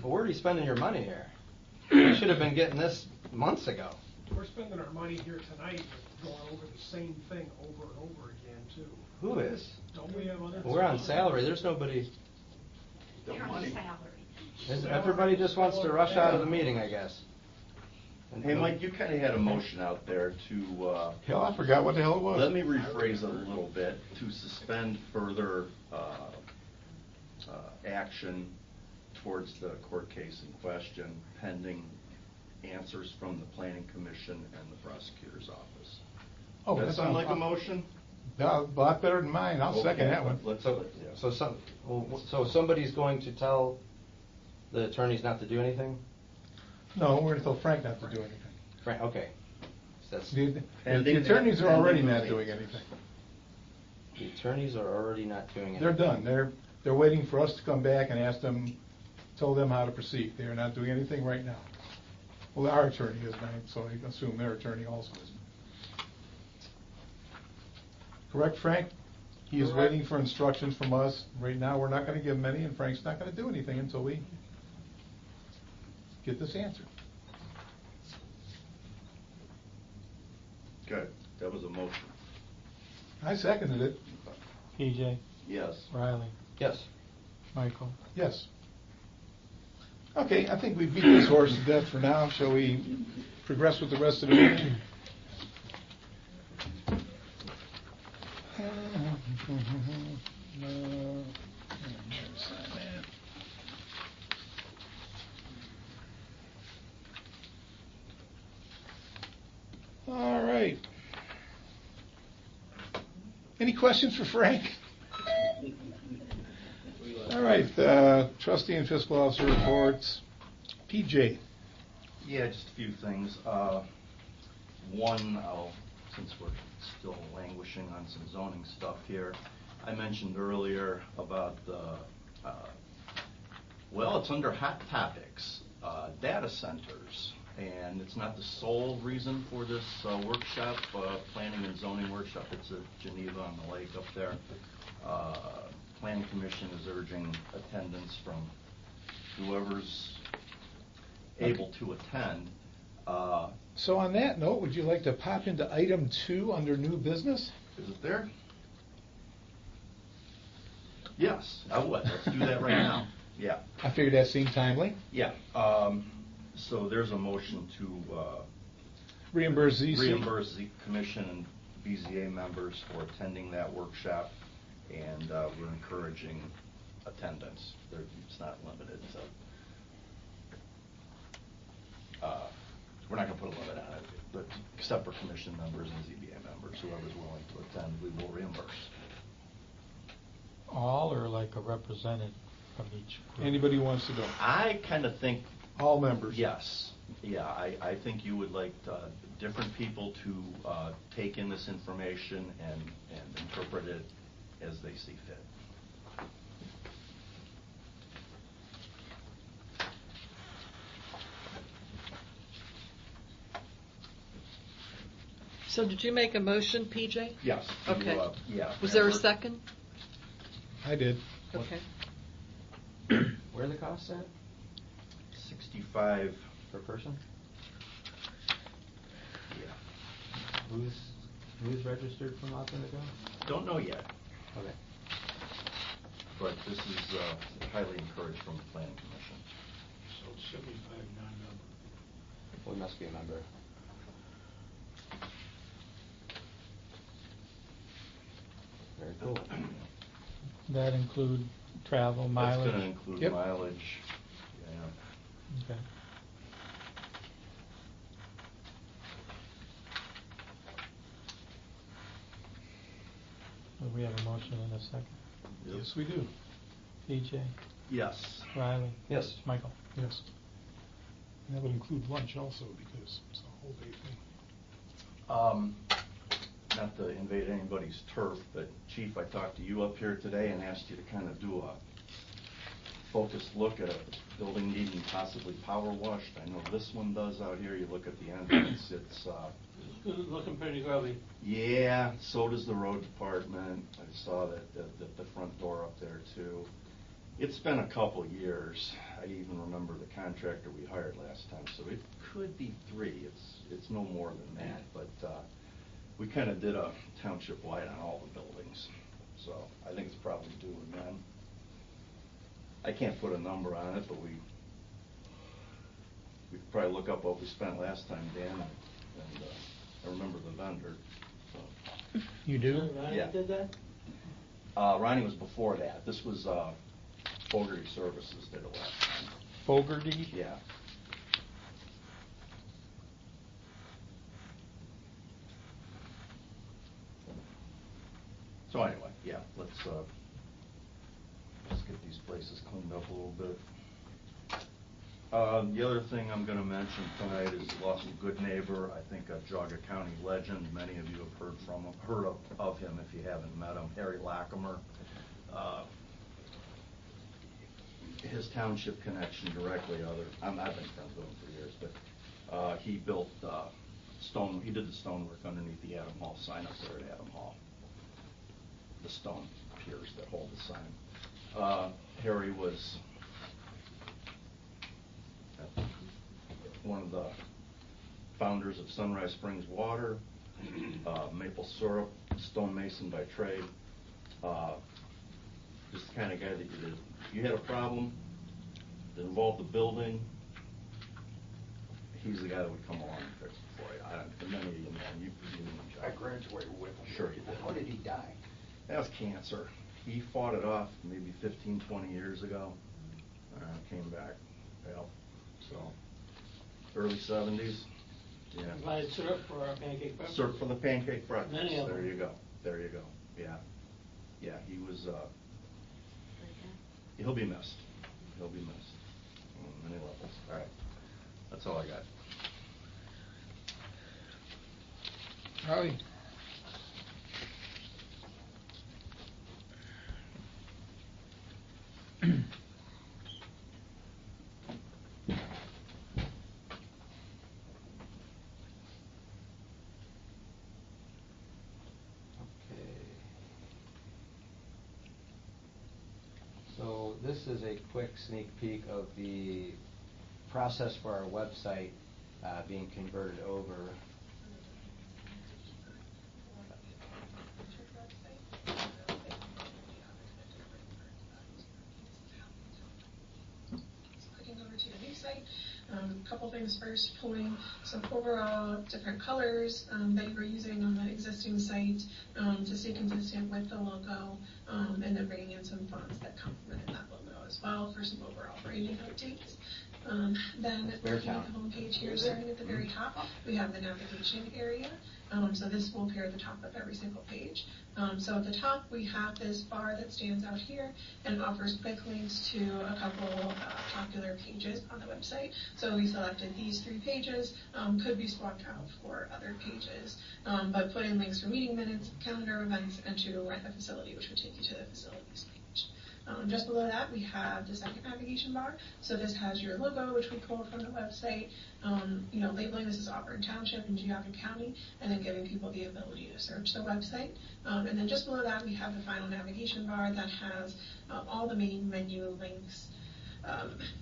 But where are you spending your money here? We should have been getting this months ago. We're spending our money here tonight going over the same thing over and over again, too. Who is? Don't we have other... We're on salary. There's nobody. You're on salary. Everybody just wants to rush out of the meeting, I guess. Hey, Mike, you kind of had a motion out there to, Hell, I forgot what the hell it was. let me rephrase it a little bit, to suspend further action towards the court case in question pending answers from the planning commission and the prosecutor's office. Oh, Does that sound like a sounds- motion? A lot better than mine. I'll second Okay, that one. let's- So, yeah. so somebody's going to tell the attorneys not to do anything? No, we're going to tell Frank not to do anything. Frank, okay. So that's, The Pending- attorneys are already not pending- doing anything. The attorneys are already not doing it. They're done. They're waiting for us to come back and ask them, tell them how to proceed. They are not doing anything right now. Well, our attorney is, so I assume their attorney also is. Correct, Frank? He is Correct. waiting for instructions from us. Right now, we're not going to give him any, and Frank's not going to do anything until we get this answer. Good, that was a motion. I seconded it. PJ, Yes. Riley, Yes. Michael. Yes. Okay, I think we beat this horse to death for now. Shall we progress with the rest of the meeting? All right. Any questions for Frank? All right, trustee and fiscal officer reports. PJ. Yeah, just a few things. One, since we're still languishing on some zoning stuff here, I mentioned earlier about the, well, it's under hot topics, data centers. And it's not the sole reason for this workshop, planning and zoning workshop. It's at Geneva on the lake up there. Planning Commission is urging attendance from whoever's able to attend. So on that note, would you like to pop into item 2 under new business? Is it there? Yes, I would. Let's do that right now. Yeah. I figured that seemed timely. Yeah. So there's a motion to Reimburse ZC. reimburse the commission and BZA members for attending that workshop, and we're encouraging attendance. It's not limited, so we're not going to put a limit on it, but except for commission members and ZBA members, whoever's willing to attend, we will reimburse. All or like a representative from each group? Anybody who wants to go. I kind of think All members. yes. Yeah, I think you would like different people to take in this information and interpret it as they see fit. So did you make a motion, PJ? Yes. Okay. Yeah. Was there a we're- second? I did. Okay. Where are the costs at 65 per person? Yeah. Who's registered from Auckland to go? Don't know yet, Okay. but this is highly encouraged from the Planning Commission. So it's 75 non-member. Well, we must be a member. Very cool. That include travel, mileage? It's going to include Yep. mileage. Yeah. Okay. We have a motion and a second. Yes, we do. PJ, Yes. Riley? Yes. Michael? Yes. And that would include lunch also, because it's a whole day thing. Not to invade anybody's turf, but Chief, I talked to you up here today and asked you to kind of do a focused look at a building needing possibly power washed. I know this one does out here. You look at the entrance, it's Looking pretty grubby. yeah, so does the road department. I saw that the front door up there too. It's been a couple years. I even remember the contractor we hired last time, so it could be 3. It's no more than that, but we kind of did a township wide on all the buildings, so I think it's probably due again. I can't put a number on it, but we could probably look up what we spent last time, Dan, and I remember the vendor. So. You do? Yeah. Ronnie did that? Ronnie was before that. This was Fogarty Services did it last time. Fogarty? Yeah. So anyway, yeah, let's get these places cleaned up a little bit. The other thing I'm gonna mention tonight is lost a good neighbor, I think a Geauga County legend. Many of you have heard of him if you haven't met him, Harry Lackamer. His township connection directly, I've been friends with him for years, but he built he did the stonework underneath the Adam Hall sign up there at Adam Hall. The stone piers that hold the sign. Harry was one of the founders of Sunrise Springs Water, maple syrup, stonemason by trade. Just the kind of guy that if you had a problem that involved the building, he's the guy that would come along and fix it for you. Many of you know him. You knew him, John. I graduated with him. Sure you did. How did he die? That was cancer. He fought it off maybe 15, 20 years ago. Came back. Well, so early 70s. Yeah. Provide syrup for our pancake breakfast. Syrup for the pancake breakfast. Many of There them. you go. There you go. Yeah. Yeah, he was, he'll be missed. He'll be missed on many levels. All right. That's all I got. Howie? So this is a quick sneak peek of the process for our website being converted over. Clicking over to the new site. A couple things first, pulling some overall different colors that you were using on the existing site to stay consistent with the logo, and then bringing in some fonts that complemented that logo as well for some overall branding updates. Then looking at the home page here, starting at the very top, we have the navigation area. So this will appear at the top of every single page. So at the top, we have this bar that stands out here and offers quick links to a couple popular pages on the website. So we selected these 3 pages, could be swapped out for other pages, but put in links for meeting minutes, calendar events, and to rent a facility, which would take you to the facilities page. Just below that, we have the second navigation bar. So this has your logo, which we pulled from the website, labeling this as Auburn Township and Geauga County, and then giving people the ability to search the website. And then just below that, we have the final navigation bar that has all the main menu links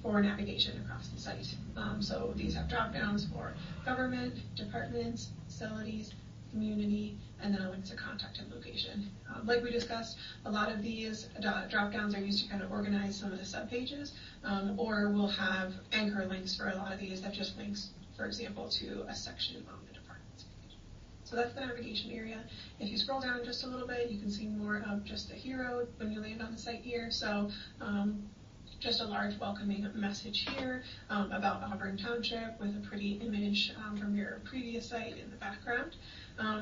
for navigation across the site. So these have drop downs for government, departments, facilities, community, and then a link to contact and location. Like we discussed, a lot of these drop downs are used to kind of organize some of the subpages, or we'll have anchor links for a lot of these that just links, for example, to a section on the department's page. So that's the navigation area. If you scroll down just a little bit, you can see more of just the hero when you land on the site here. So just a large welcoming message here about Auburn Township with a pretty image from your previous site in the background.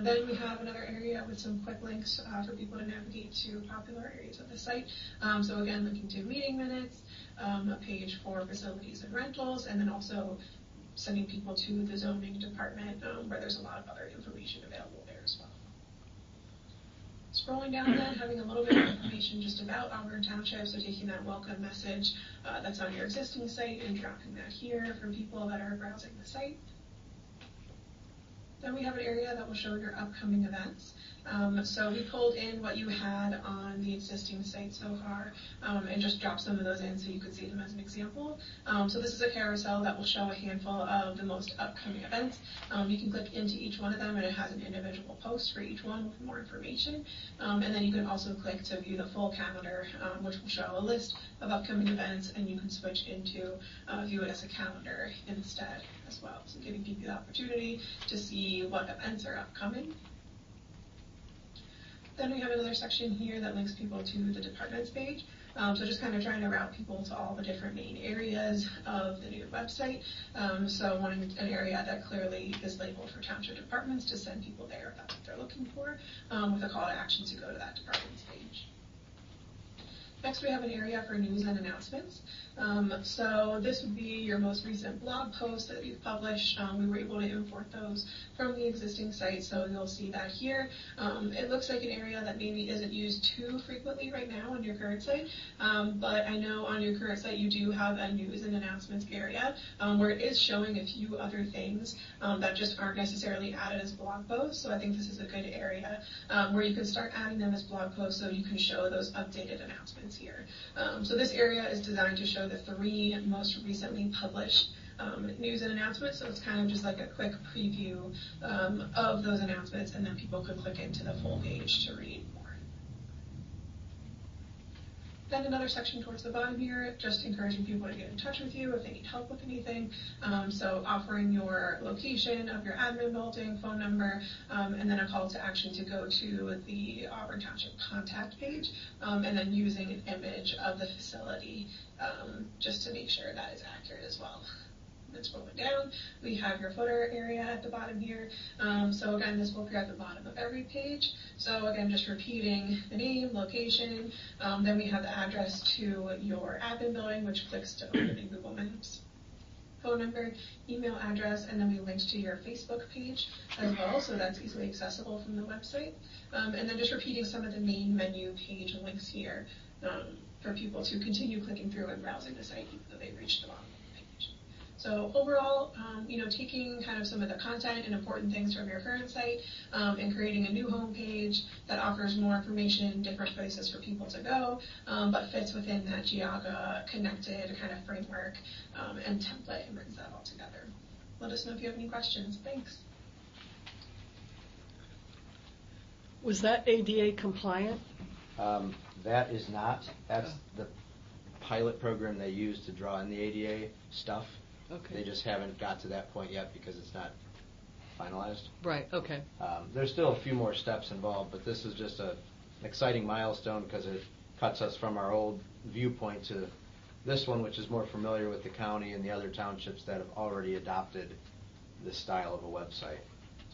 Then we have another area with some quick links for people to navigate to popular areas of the site. So again, linking to meeting minutes, a page for facilities and rentals, and then also sending people to the zoning department where there's a lot of other information available there as well. Scrolling down then, having a little bit of information just about Auburn Township, so taking that welcome message that's on your existing site and dropping that here for people that are browsing the site. Then we have an area that will show your upcoming events. So we pulled in what you had on the existing site so far and just dropped some of those in so you could see them as an example. So this is a carousel that will show a handful of the most upcoming events. You can click into each one of them and it has an individual post for each one with more information. And then you can also click to view the full calendar, which will show a list of upcoming events, and you can switch into view it as a calendar instead as well. So giving people the opportunity to see what events are upcoming. Then we have another section here that links people to the departments page. So just kind of trying to route people to all the different main areas of the new website. So wanting an area that clearly is labeled for township departments to send people there if that's what they're looking for, with a call to action to go to that department's page. Next, we have an area for news and announcements. So this would be your most recent blog post that you've published. We were able to import those from the existing site, so you'll see that here. It looks like an area that maybe isn't used too frequently right now on your current site, but I know on your current site you do have a news and announcements area where it is showing a few other things that just aren't necessarily added as blog posts. So I think this is a good area where you can start adding them as blog posts so you can show those updated announcements here. So this area is designed to show the 3 most recently published news and announcements, so it's kind of just like a quick preview of those announcements, and then people could click into the full page to read more. Then another section towards the bottom here, just encouraging people to get in touch with you if they need help with anything. So offering your location of your admin building, phone number, and then a call to action to go to the Auburn Township contact page, and then using an image of the facility just to make sure that is accurate as well. And scrolling down, we have your footer area at the bottom here. So again, this will appear at the bottom of every page. So again, just repeating the name, location, then we have the address to your admin building, which clicks to open in Google Maps. Phone number, email address, and then we linked to your Facebook page as well, so that's easily accessible from the website. And then just repeating some of the main menu page links here for people to continue clicking through and browsing the site even though they've reached the bottom. So overall, taking kind of some of the content and important things from your current site and creating a new homepage that offers more information, different places for people to go, but fits within that Geauga connected kind of framework and template and brings that all together. Let us know if you have any questions. Thanks. Was that ADA compliant? That is not. That's the pilot program they use to draw in the ADA stuff. Okay. They just haven't got to that point yet because it's not finalized. Right, okay. There's still a few more steps involved, but this is just an exciting milestone because it cuts us from our old viewpoint to this one, which is more familiar with the county and the other townships that have already adopted this style of a website.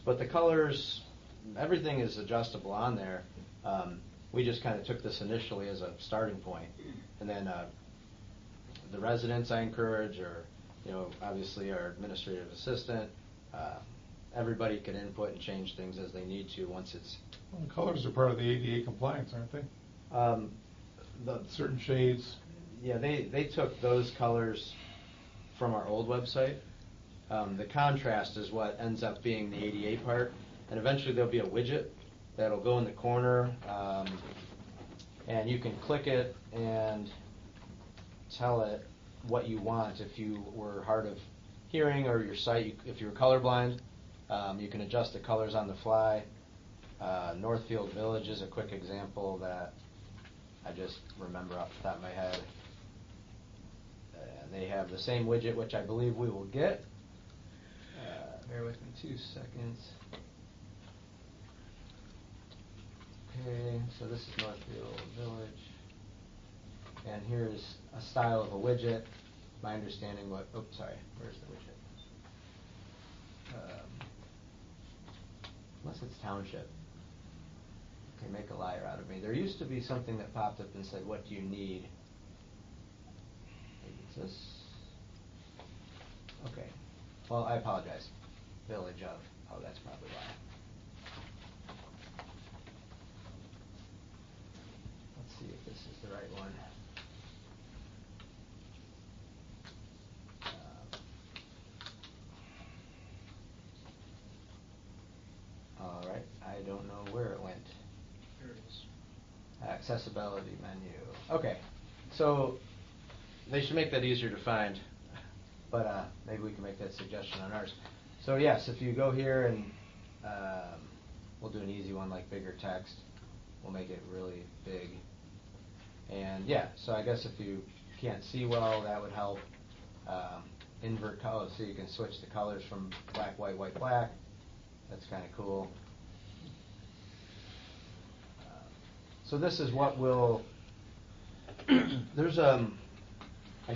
But the colors, everything is adjustable on there. We just kind of took this initially as a starting point. And then the residents I encourage, or obviously our administrative assistant, everybody can input and change things as they need to once it's... Well, the colors are part of the ADA compliance, aren't they? Certain shades. Yeah, they took those colors from our old website. The contrast is what ends up being the ADA part, and eventually there'll be a widget that'll go in the corner, and you can click it and tell it what you want. If you were hard of hearing, or your site, if you were colorblind, you can adjust the colors on the fly. Northfield Village is a quick example that I just remember off the top of my head. They have the same widget, which I believe we will get. Bear with me 2 seconds. Okay, so this is Northfield Village. And here's a style of a widget. My understanding sorry, where's the widget? Unless it's township. Okay, make a liar out of me. There used to be something that popped up and said, what do you need? Maybe it's this. Okay. Well, I apologize. Village of. Oh, that's probably why. Let's see if this is the right one. All right, I don't know where it went. There it is. Accessibility menu. Okay, so they should make that easier to find, but maybe we can make that suggestion on ours. So yes, if you go here and we'll do an easy one like bigger text. We'll make it really big. And yeah, so I guess if you can't see well, that would help. Invert colors, so you can switch the colors from black, white, white, black. That's kind of cool. So this is what will, I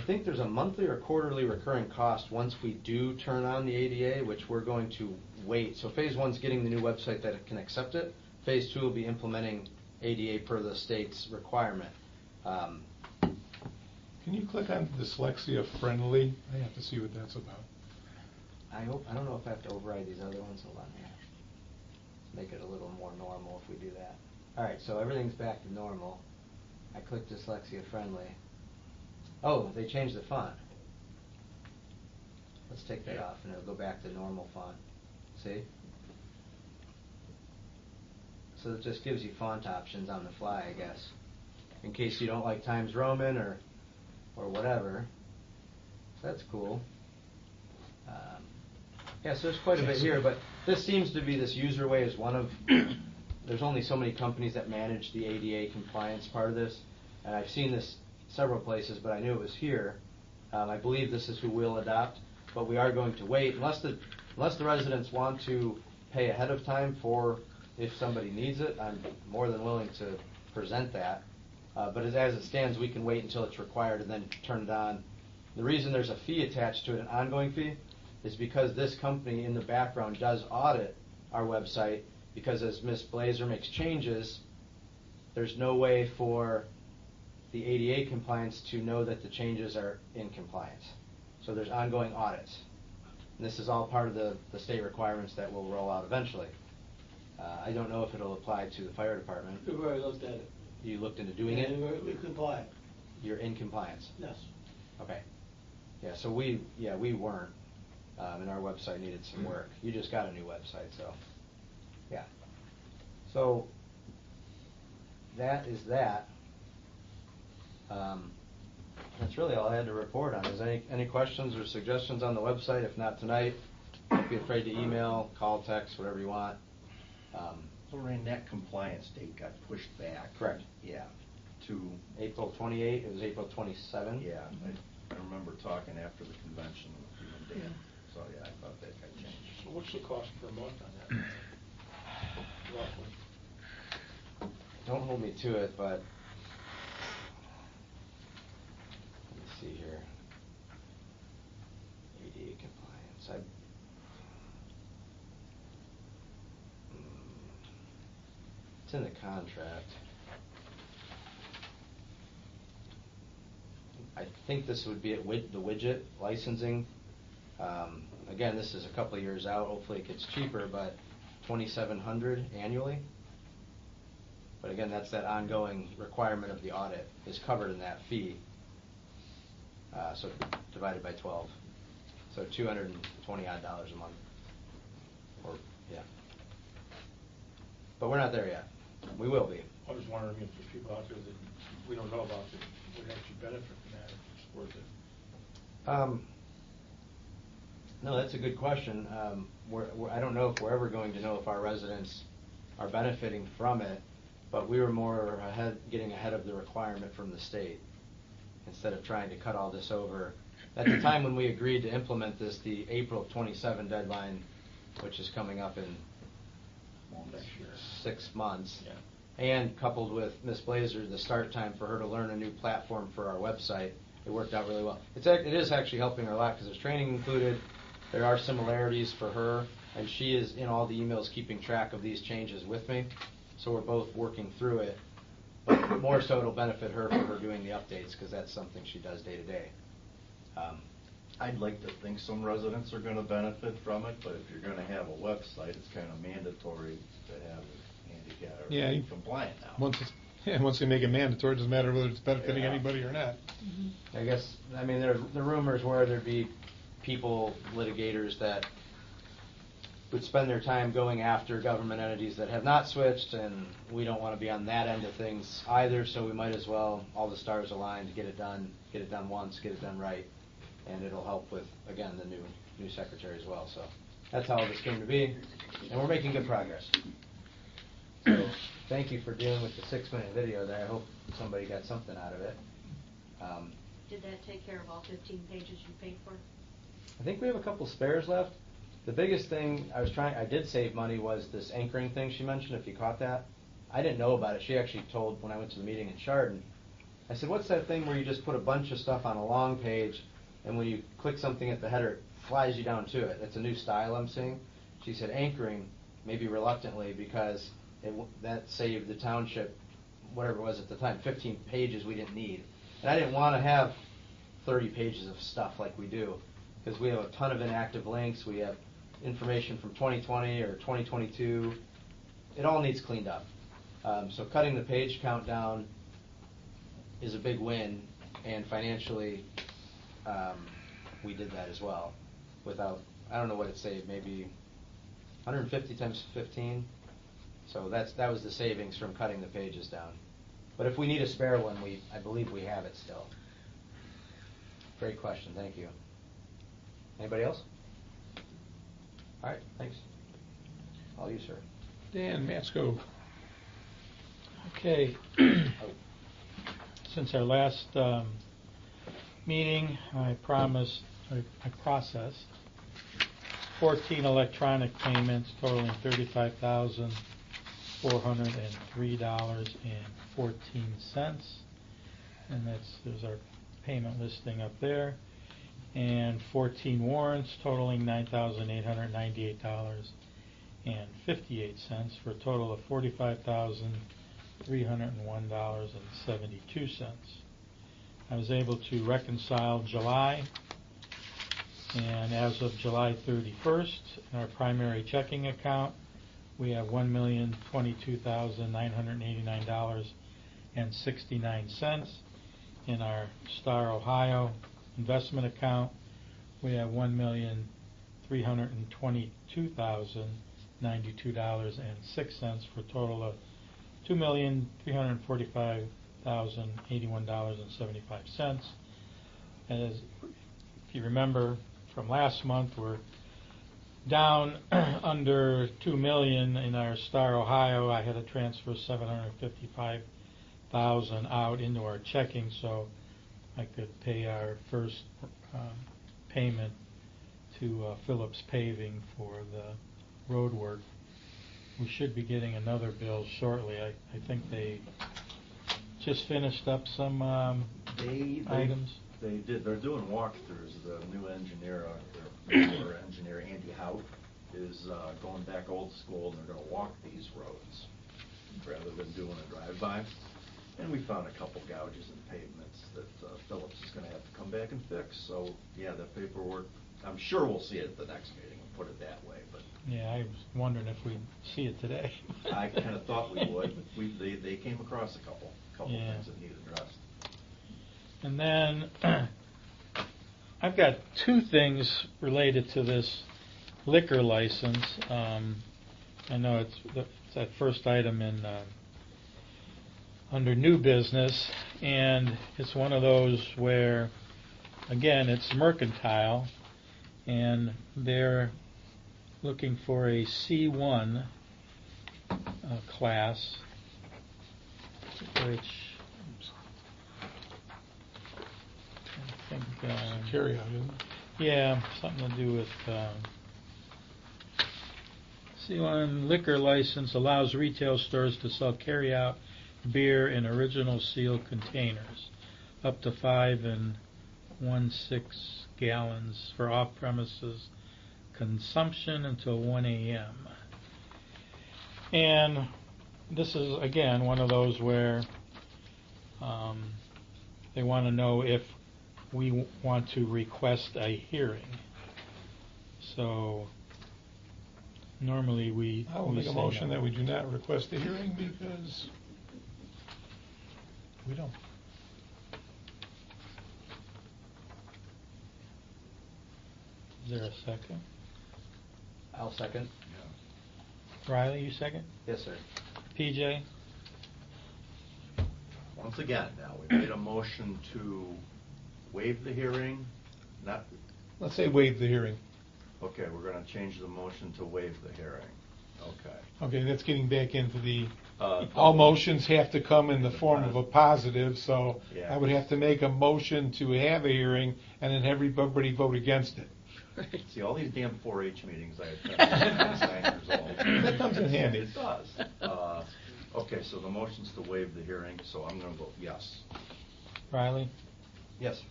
think there's a monthly or quarterly recurring cost once we do turn on the ADA, which we're going to wait. So phase 1's getting the new website that it can accept it. Phase 2 will be implementing ADA per the state's requirement. Can you click on dyslexia friendly? I have to see what that's about. I don't know if I have to override these other ones. Hold on here. Let's make it a little more normal if we do that. All right, so everything's back to normal. I click dyslexia friendly. Oh, they changed the font. Let's take that off and it'll go back to normal font. See? So it just gives you font options on the fly, I guess, in case you don't like Times Roman or whatever. So that's cool. Yeah, so there's quite a bit here, but this seems to be, this user way is one of, there's only so many companies that manage the ADA compliance part of this, and I've seen this several places, but I knew it was here. I believe this is who we'll adopt, but we are going to wait, unless the residents want to pay ahead of time for if somebody needs it. I'm more than willing to present that, but as it stands, we can wait until it's required and then turn it on. The reason there's a fee attached to it, an ongoing fee, is because this company in the background does audit our website, because as Ms. Blazer makes changes, there's no way for the ADA compliance to know that the changes are in compliance. So there's ongoing audits. And this is all part of the state requirements that will roll out eventually. I don't know if it'll apply to the fire department. We've already looked at it. You looked into doing it? We comply. You're in compliance? Yes. Okay. Yeah, so we weren't, and our website needed some work. You just got a new website, so, yeah. So, that is that. That's really all I had to report on. Is any questions or suggestions on the website? If not tonight, don't be afraid to email, call, text, whatever you want. So Lorraine, that compliance date got pushed back. Correct. Yeah. To April 28, it was April 27. Yeah, I remember talking after the convention with you and Dan. So yeah, I thought that got changed. So what's the cost per month on that? Roughly. Don't hold me to it, but let me see here. ADA compliance. It's in the contract. I think this would be at the widget licensing. Again, this is a couple of years out. Hopefully it gets cheaper, but $2,700 annually. But again, that's that ongoing requirement of the audit is covered in that fee. So divided by 12. So $220 odd a month. Or, yeah. But we're not there yet. We will be. I was wondering if there's people out there that we don't know about that would actually benefit from that, if it's worth it. No, that's a good question. I don't know if we're ever going to know if our residents are benefiting from it, but we were more getting ahead of the requirement from the state instead of trying to cut all this over. At the time when we agreed to implement this, the April 27 deadline, which is coming up in 6 months, Yeah. and coupled with Ms. Blazer, the start time for her to learn a new platform for our website, it worked out really well. It is actually helping her a lot because there's training included. There are similarities for her, and she is in all the emails keeping track of these changes with me. So we're both working through it. But more so it'll benefit her for her doing the updates because that's something she does day to day. I'd like to think some residents are going to benefit from it, but if you're going to have a website, it's kind of mandatory to have it handicap compliant now. Once they make it mandatory, it doesn't matter whether it's benefiting anybody or not. I guess, I mean, the rumors were there'd be people, litigators, that would spend their time going after government entities that have not switched, and we don't want to be on that end of things either, so we might as well, all the stars aligned, get it done once, get it done right, and it'll help with, again, the new secretary as well. So that's how this came to be, and we're making good progress. So thank you for dealing with the 6-minute video there. I hope somebody got something out of it. Did that take care of all 15 pages you paid for? I think we have a couple spares left. The biggest thing I did save money was this anchoring thing she mentioned, if you caught that. I didn't know about it. She actually told when I went to the meeting in Chardon. I said, what's that thing where you just put a bunch of stuff on a long page, and when you click something at the header, it flies you down to it? It's a new style I'm seeing. She said anchoring, maybe reluctantly, because that saved the township, whatever it was at the time, 15 pages we didn't need. And I didn't want to have 30 pages of stuff like we do, because we have a ton of inactive links, we have information from 2020 or 2022. It all needs cleaned up. So cutting the page count down is a big win, and financially, we did that as well. Without, I don't know what it saved, maybe 150 times 15. So that was the savings from cutting the pages down. But if we need a spare one, I believe we have it still. Great question, thank you. Anybody else? All right, thanks. All you, sir. Dan Matsko. Okay. Since our last meeting, I processed 14 electronic payments totaling $35,403.14, and there's our payment listing up there, and 14 warrants totaling $9,898.58 for a total of $45,301.72. I was able to reconcile July, and as of July 31st, in our primary checking account, we have $1,022,989.69. In our Star Ohio investment account, we have $1,322,092.06 for a total of $2,345,081.75. As if you remember from last month, we're down under $2 million in our Star Ohio. I had to transfer $755,000 out into our checking so I could pay our first payment to Phillips Paving for the road work. We should be getting another bill shortly. I think they just finished up some items. They did. They're doing walkthroughs. The new engineer, their engineer Andy Hout, is going back old school, and they're going to walk these roads rather than doing a drive-by. And we found a couple gouges in pavements that Phillips is going to have to come back and fix. So, yeah, the paperwork, I'm sure we'll see it at the next meeting, and put it that way. But yeah, I was wondering if we'd see it today. I kind of thought we would. They came across a couple things that needed addressed. And then I've got two things related to this liquor license. I know it's that first item in under new business, and it's one of those where, again, it's mercantile, and they're looking for a C1 class, which I think Carry out, isn't it? yeah, something to do with C1 liquor license allows retail stores to sell carry-out beer in original seal containers, up to 5 1/6 gallons for off-premises consumption until 1 a.m. And this is, again, one of those where they want to know if we want to request a hearing. So normally I will make a motion that we do not request a hearing because we don't. Is there a second? I'll second. Riley, you second? Yes, sir. PJ? Once again, now, we made a motion to waive the hearing, not... Let's say waive the hearing. Okay, we're going to change the motion to waive the hearing. Okay. Okay, that's getting back into the, all motions have to come in the form of a positive, so Yeah. I would have to make a motion to have a hearing and then everybody vote against it. See, all these damn 4-H meetings I attend, I'm 9 years old. That comes in handy. It does. Okay, so the motion's to waive the hearing, so I'm going to vote yes. Riley? Yes.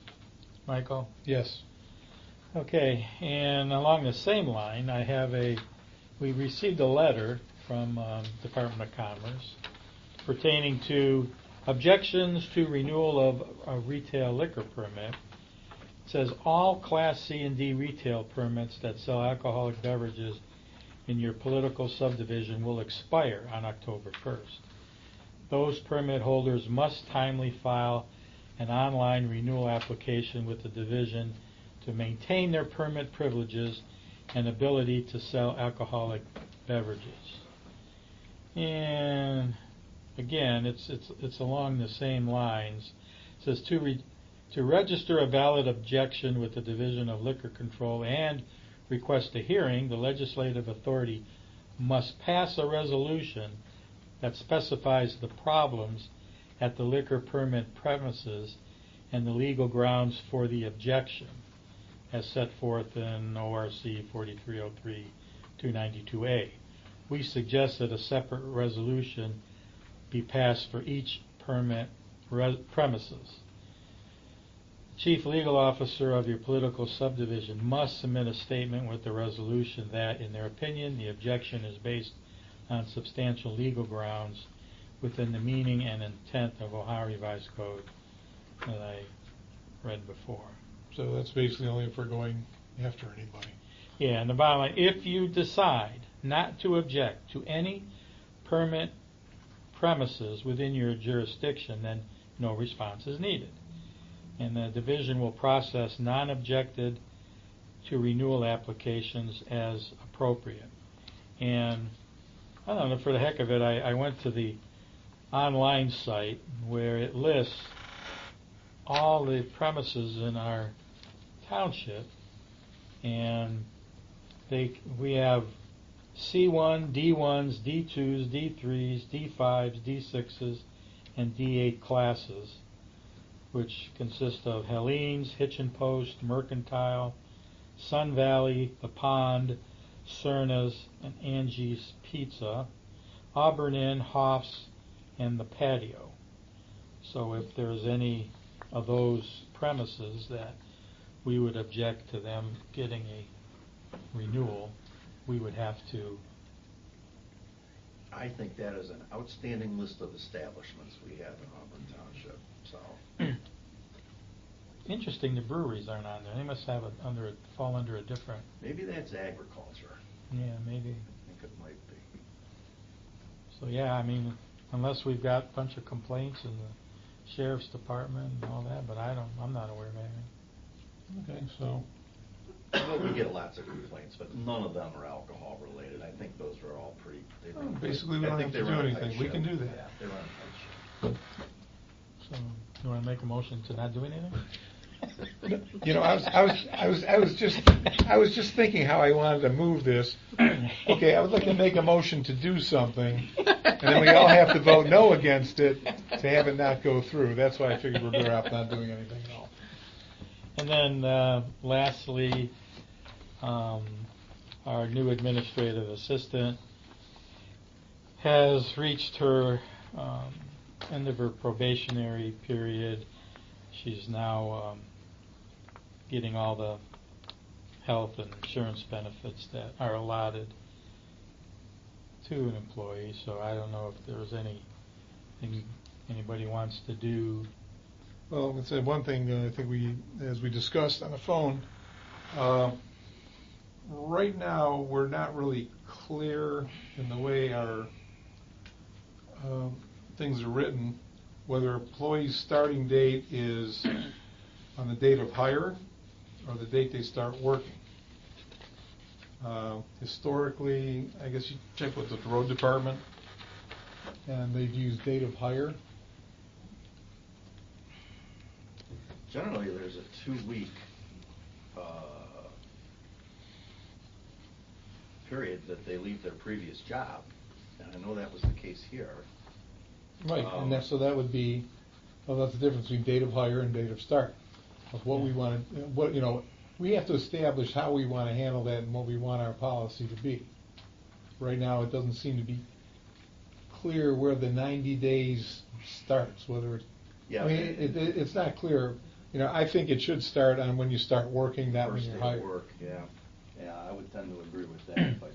Michael? Yes. Okay, and along the same line, we received a letter from Department of Commerce pertaining to objections to renewal of a retail liquor permit. It says all Class C and D retail permits that sell alcoholic beverages in your political subdivision will expire on October 1st. Those permit holders must timely file an online renewal application with the division to maintain their permit privileges and ability to sell alcoholic beverages. And again, it's along the same lines. It says to register a valid objection with the Division of Liquor Control and request a hearing, the legislative authority must pass a resolution that specifies the problems at the liquor permit premises and the legal grounds for the objection, as set forth in ORC 4303-292A. We suggest that a separate resolution be passed for each permit premises. Chief Legal Officer of your political subdivision must submit a statement with the resolution that, in their opinion, the objection is based on substantial legal grounds within the meaning and intent of Ohio Revised Code that I read before. So that's basically only if we're going after anybody. Yeah, and the bottom line, if you decide not to object to any permit premises within your jurisdiction, then no response is needed. And the division will process non-objected to renewal applications as appropriate. And I don't know, for the heck of it, I went to the online site where it lists all the premises in our township, and we have C1, D1s, D2s, D3s, D5s, D6s, and D8 classes, which consist of Helene's, Hitch and Post, Mercantile, Sun Valley, The Pond, Cerna's, and Angie's Pizza, Auburn Inn, Hoff's, and The Patio. So if there's any of those premises that we would object to them getting a renewal, we would have to. I think that is an outstanding list of establishments we have in Auburn Township, so. Interesting, the breweries aren't on there. They must have fall under a different. Maybe that's agriculture. Yeah, maybe. I think it might be. So yeah, I mean, unless we've got a bunch of complaints in the sheriff's department and all that, but I'm not aware of anything. Okay, so. Well, we get lots of complaints, but none of them are alcohol related. I think those are all pretty. Basically, we don't have to do anything. We can do that. Yeah, they run a tight ship. So, you want to make a motion to not do anything? You know, I was just thinking how I wanted to move this. Okay, I would like to make a motion to do something, and then we all have to vote no against it to have it not go through. That's why I figured we're better off not doing anything at all. And then, lastly, our new administrative assistant has reached her end of her probationary period. She's now getting all the health and insurance benefits that are allotted to an employee. So I don't know if there's anything anybody wants to do. Well, let's say one thing. I think as we discussed on the phone, right now we're not really clear in the way our things are written, whether employee's starting date is on the date of hire or the date they start working. Historically, I guess you check with the road department, and they've used date of hire. Generally, there's a 2-week period that they leave their previous job, and I know that was the case here. Right, and so that would be, well, that's the difference between date of hire and date of start. Of what we want to, we have to establish how we want to handle that and what we want our policy to be. Right now, it doesn't seem to be clear where the 90 days starts, whether it's, Yeah, I mean, it's not clear. I think it should start on when you start working, not when first you're day hired. of work, yeah. Yeah, I would tend to agree with that. But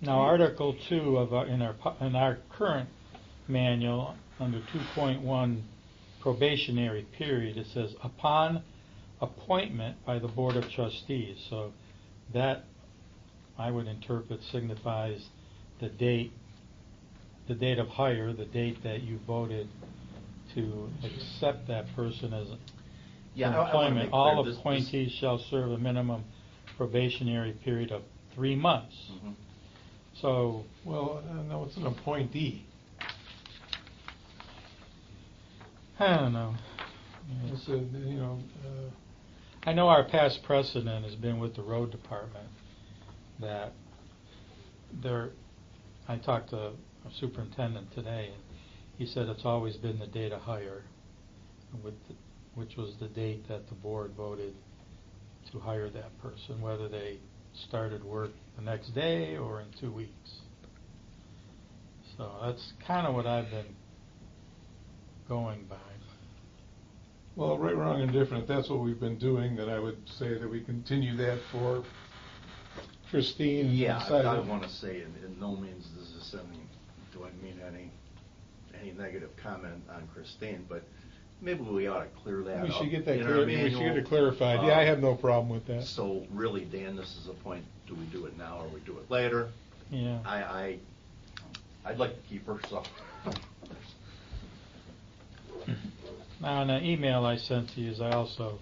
Now, Article 2 of in our current manual, under 2.1 probationary period, it says, upon appointment by the Board of Trustees. So that, I would interpret, signifies the date of hire, the date that you voted to accept that person as Yeah, for I wanna employment. make clear All this- appointees shall serve a minimum probationary period of 3 months. Mhm. So, Well, no, it's an appointee. I don't know. It's a, you know, I know our past precedent has been with the road department that I talked to a superintendent today, and he said it's always been the date of hire, which was the date that the board voted to hire that person, whether they started work the next day or in 2 weeks. So that's kind of what I've been going by. well, right, wrong, and different, if that's what we've been doing, then I would say that we continue that for Christine. and Yeah, decide I if- want to say in no means does this do I mean any negative comment on Christine, but maybe we ought to clear that up. We should get that in our clear, we should get manual. it clarified. Yeah, I have no problem with that. So really, Dan, this is a point, do we do it now or we do it later? Yeah. I'd like to keep her, so. Now, in an email I sent to you, I also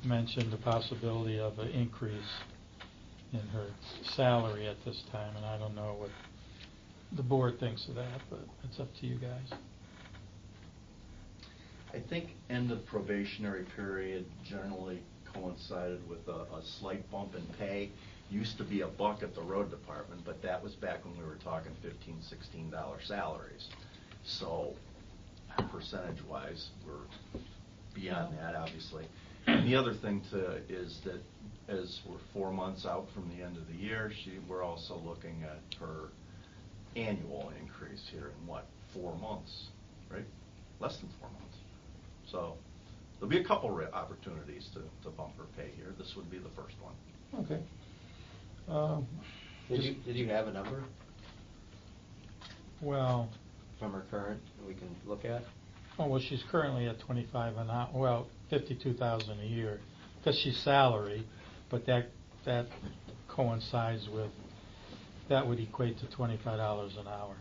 mentioned the possibility of an increase in her salary at this time, and I don't know what the board thinks of that, but it's up to you guys. I think end of probationary period generally coincided with a slight bump in pay. Used to be $1 at the road department, but that was back when we were talking $15, $16 salaries. So percentage-wise, we're beyond that, obviously. And the other thing is that as we're 4 months out from the end of the year, we're also looking at her annual increase here in 4 months, right? Less than 4 months. So there'll be a couple opportunities to bump her pay here. This would be the first one. Okay. Did you have a number Well, from her current that we can look at? well, she's currently at 25 an hour, well, 52,000 a year, because she's salary, but that coincides with, that would equate to $25 an hour.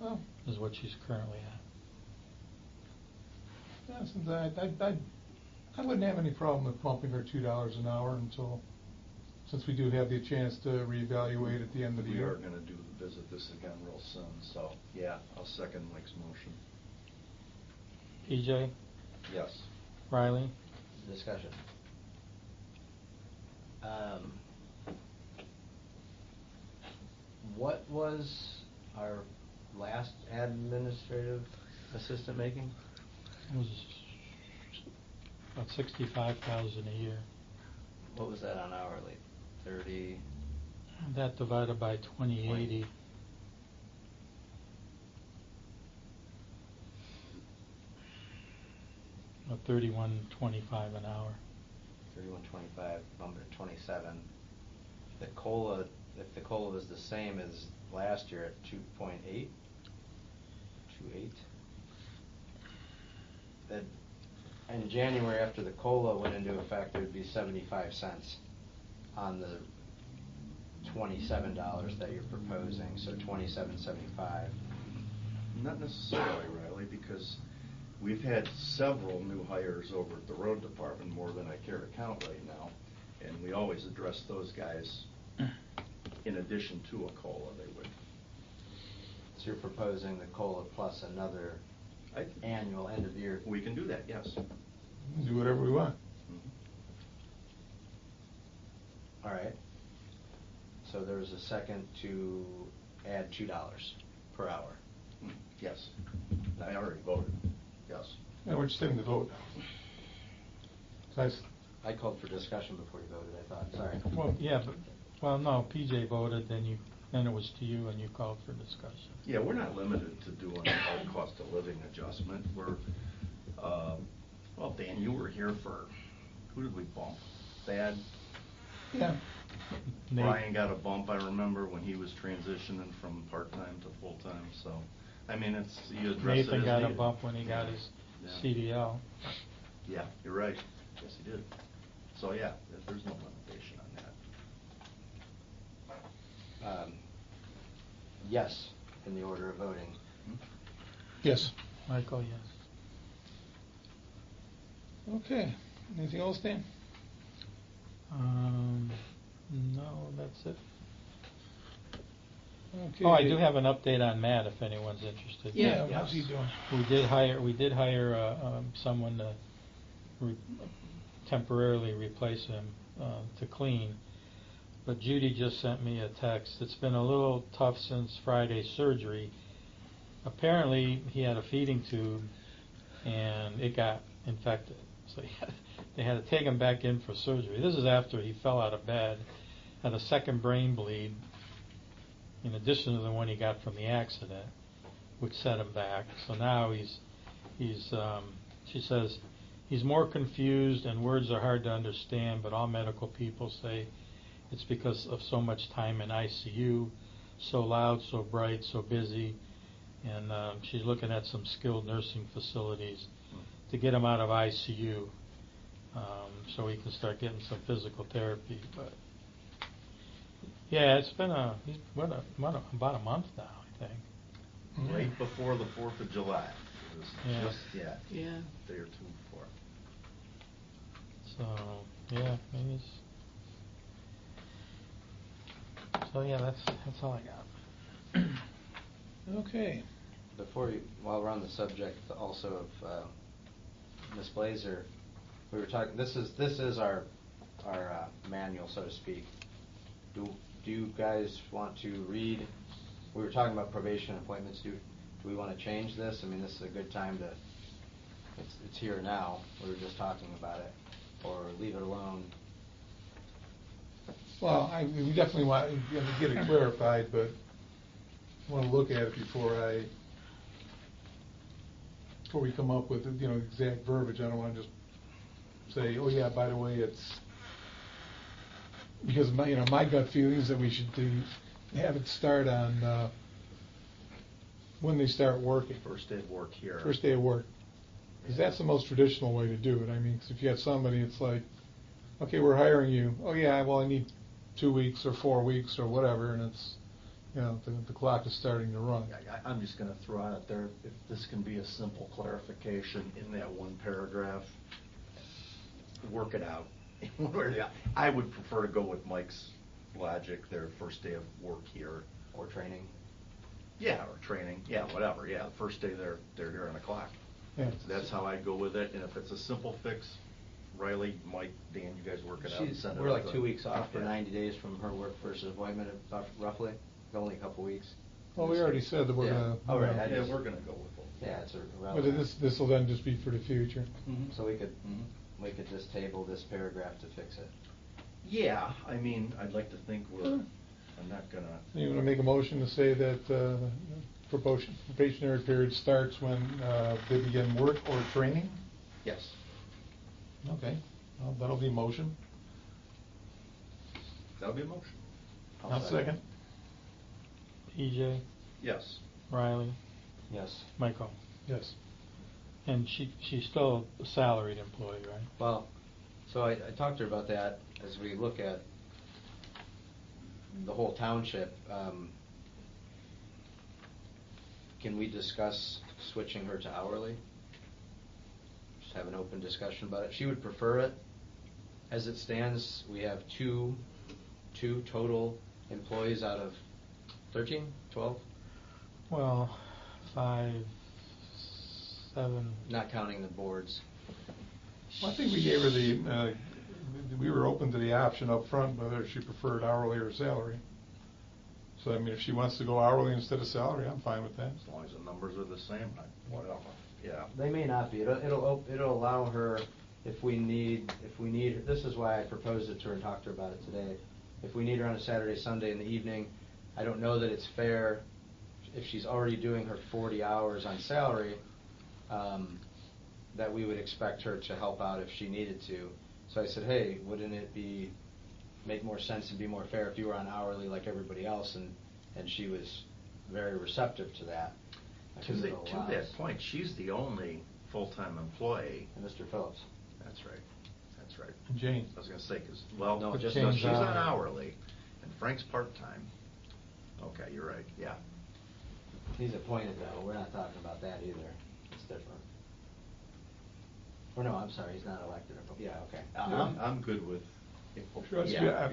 Well, is what she's currently at. yeah, since I wouldn't have any problem with bumping her $2 an hour since we do have the chance to reevaluate at the end of the We year. are going to visit this again real soon, so yeah, I'll second Mike's motion. PJ? Yes. Riley? Discussion. What was our last administrative assistant making? It was about 65,000 a year. What was that on hourly? 30? That divided by 2080. About 31.25 an hour. 31.25, bump it to 27. The COLA, if the COLA was the same as last year at 2.8, 2.8. That in January, after the COLA went into effect, it would be 75 cents on the $27 that you're proposing, so $27.75. Not necessarily, Riley, because we've had several new hires over at the road department, more than I care to count right now, and we always address those guys in addition to a COLA. They would. So you're proposing the COLA plus another annual end of year? We can do that, yes. Do whatever we want. All right. So there's a second to add $2 per hour. Yes. I already voted. Yes. Yeah, we're just taking the vote now. I called for discussion before you voted, I thought. Sorry. Well, yeah, but, no, PJ voted, then it was to you, and you called for discussion. Yeah, we're not limited to doing a cost of living adjustment. We're, well, Dan, you were here for, who did we bump? Thad? Yeah. Brian got a bump, I remember, when he was transitioning from part-time to full-time, so, I mean, you address it as Nathan got a needed. bump when he got his CDL. Yeah, you're right. Yes, he did. So, yeah, there's no limitation on that. Yes, in the order of voting. Yes. Michael, yes. Okay. Anything else, Dan? No, that's it. Okay. Oh, I do have an update on Matt if anyone's interested. Yeah, how's he doing? We did hire someone to temporarily replace him to clean. But Judy just sent me a text. It's been a little tough since Friday's surgery. Apparently, he had a feeding tube, and it got infected. So they had to take him back in for surgery. This is after he fell out of bed, had a second brain bleed, in addition to the one he got from the accident, which set him back. So now she says, he's more confused and words are hard to understand, but all medical people say it's because of so much time in ICU, so loud, so bright, so busy, and she's looking at some skilled nursing facilities to get him out of ICU so he can start getting some physical therapy. But yeah, it's been about a month now, I think. Right before the 4th of July. It was just, a day or two before. So, yeah, maybe that's all I got. Okay. While we're on the subject also of Ms. Blazer, we were talking. This is our manual, so to speak. Do you guys want to read? We were talking about probation appointments. Do we want to change this? I mean, this is a good time to. It's here now. We were just talking about it, or leave it alone. Well, we definitely want to get it clarified, but I want to look at it before we come up with exact verbiage. I don't want to just say, oh yeah, by the way, it's because my gut feeling is that we should have it start on when they start working. First day of work here. First day of work, because that's the most traditional way to do it. I mean, 'cause if you have somebody, it's like, okay, we're hiring you. Oh yeah, well I need 2 weeks or 4 weeks or whatever, and it's the clock is starting to run. I'm just going to throw out there, if this can be a simple clarification in that one paragraph, work it out. I would prefer to go with Mike's logic, their first day of work here. Or training. Yeah, or training, yeah, whatever, yeah, first day they're here on the clock. Yeah. That's how I'd go with it, and if it's a simple fix, Riley, Mike, Dan, you guys work it out and send it We're out like 2 weeks off for 90 days from her work versus appointment, roughly. Only a couple weeks. Well, we already said that we're Yeah. going to. Oh, right. Yeah, we're going to go with both. Yeah, it's But irrelevant. this will then just be for the future. So we could just table this paragraph to fix it. Yeah, I mean, I'd like to think I'm not going to. You want to make a motion to say that probationary period starts when they begin work or training? Yes. Okay, well, that'll be a motion. That'll be a motion. I'll second. EJ? Yes. Riley? Yes. Michael? Yes. And she's still a salaried employee, right? Well, so I talked to her about that as we look at the whole township. Can we discuss switching her to hourly? Just have an open discussion about it. She would prefer it. As it stands, we have two total employees out of 13, 12? Well, 5, 7. Not counting the boards. Well, I think we gave her we were open to the option up front whether she preferred hourly or salary. So, I mean, if she wants to go hourly instead of salary, I'm fine with that. As long as the numbers are the same, whatever. Yeah. They may not be. It'll allow her, if we need, this is why I proposed it to her and talked to her about it today. If we need her on a Saturday, Sunday in the evening, I don't know that it's fair if she's already doing her 40 hours on salary, that we would expect her to help out if she needed to. So I said, hey, wouldn't it make more sense and be more fair if you were on hourly like everybody else? And she was very receptive to that. To that point, she's the only full-time employee. And Mr. Phillips. That's right. That's right. Jane. I was gonna say, 'cause, well, No, no, just she's on hourly. hourly, and Frank's part-time. Okay, you're right, yeah. He's appointed though, we're not talking about that either, it's different. Or no, I'm sorry, he's not elected, yeah, okay. I'm good with. Trustee, yeah,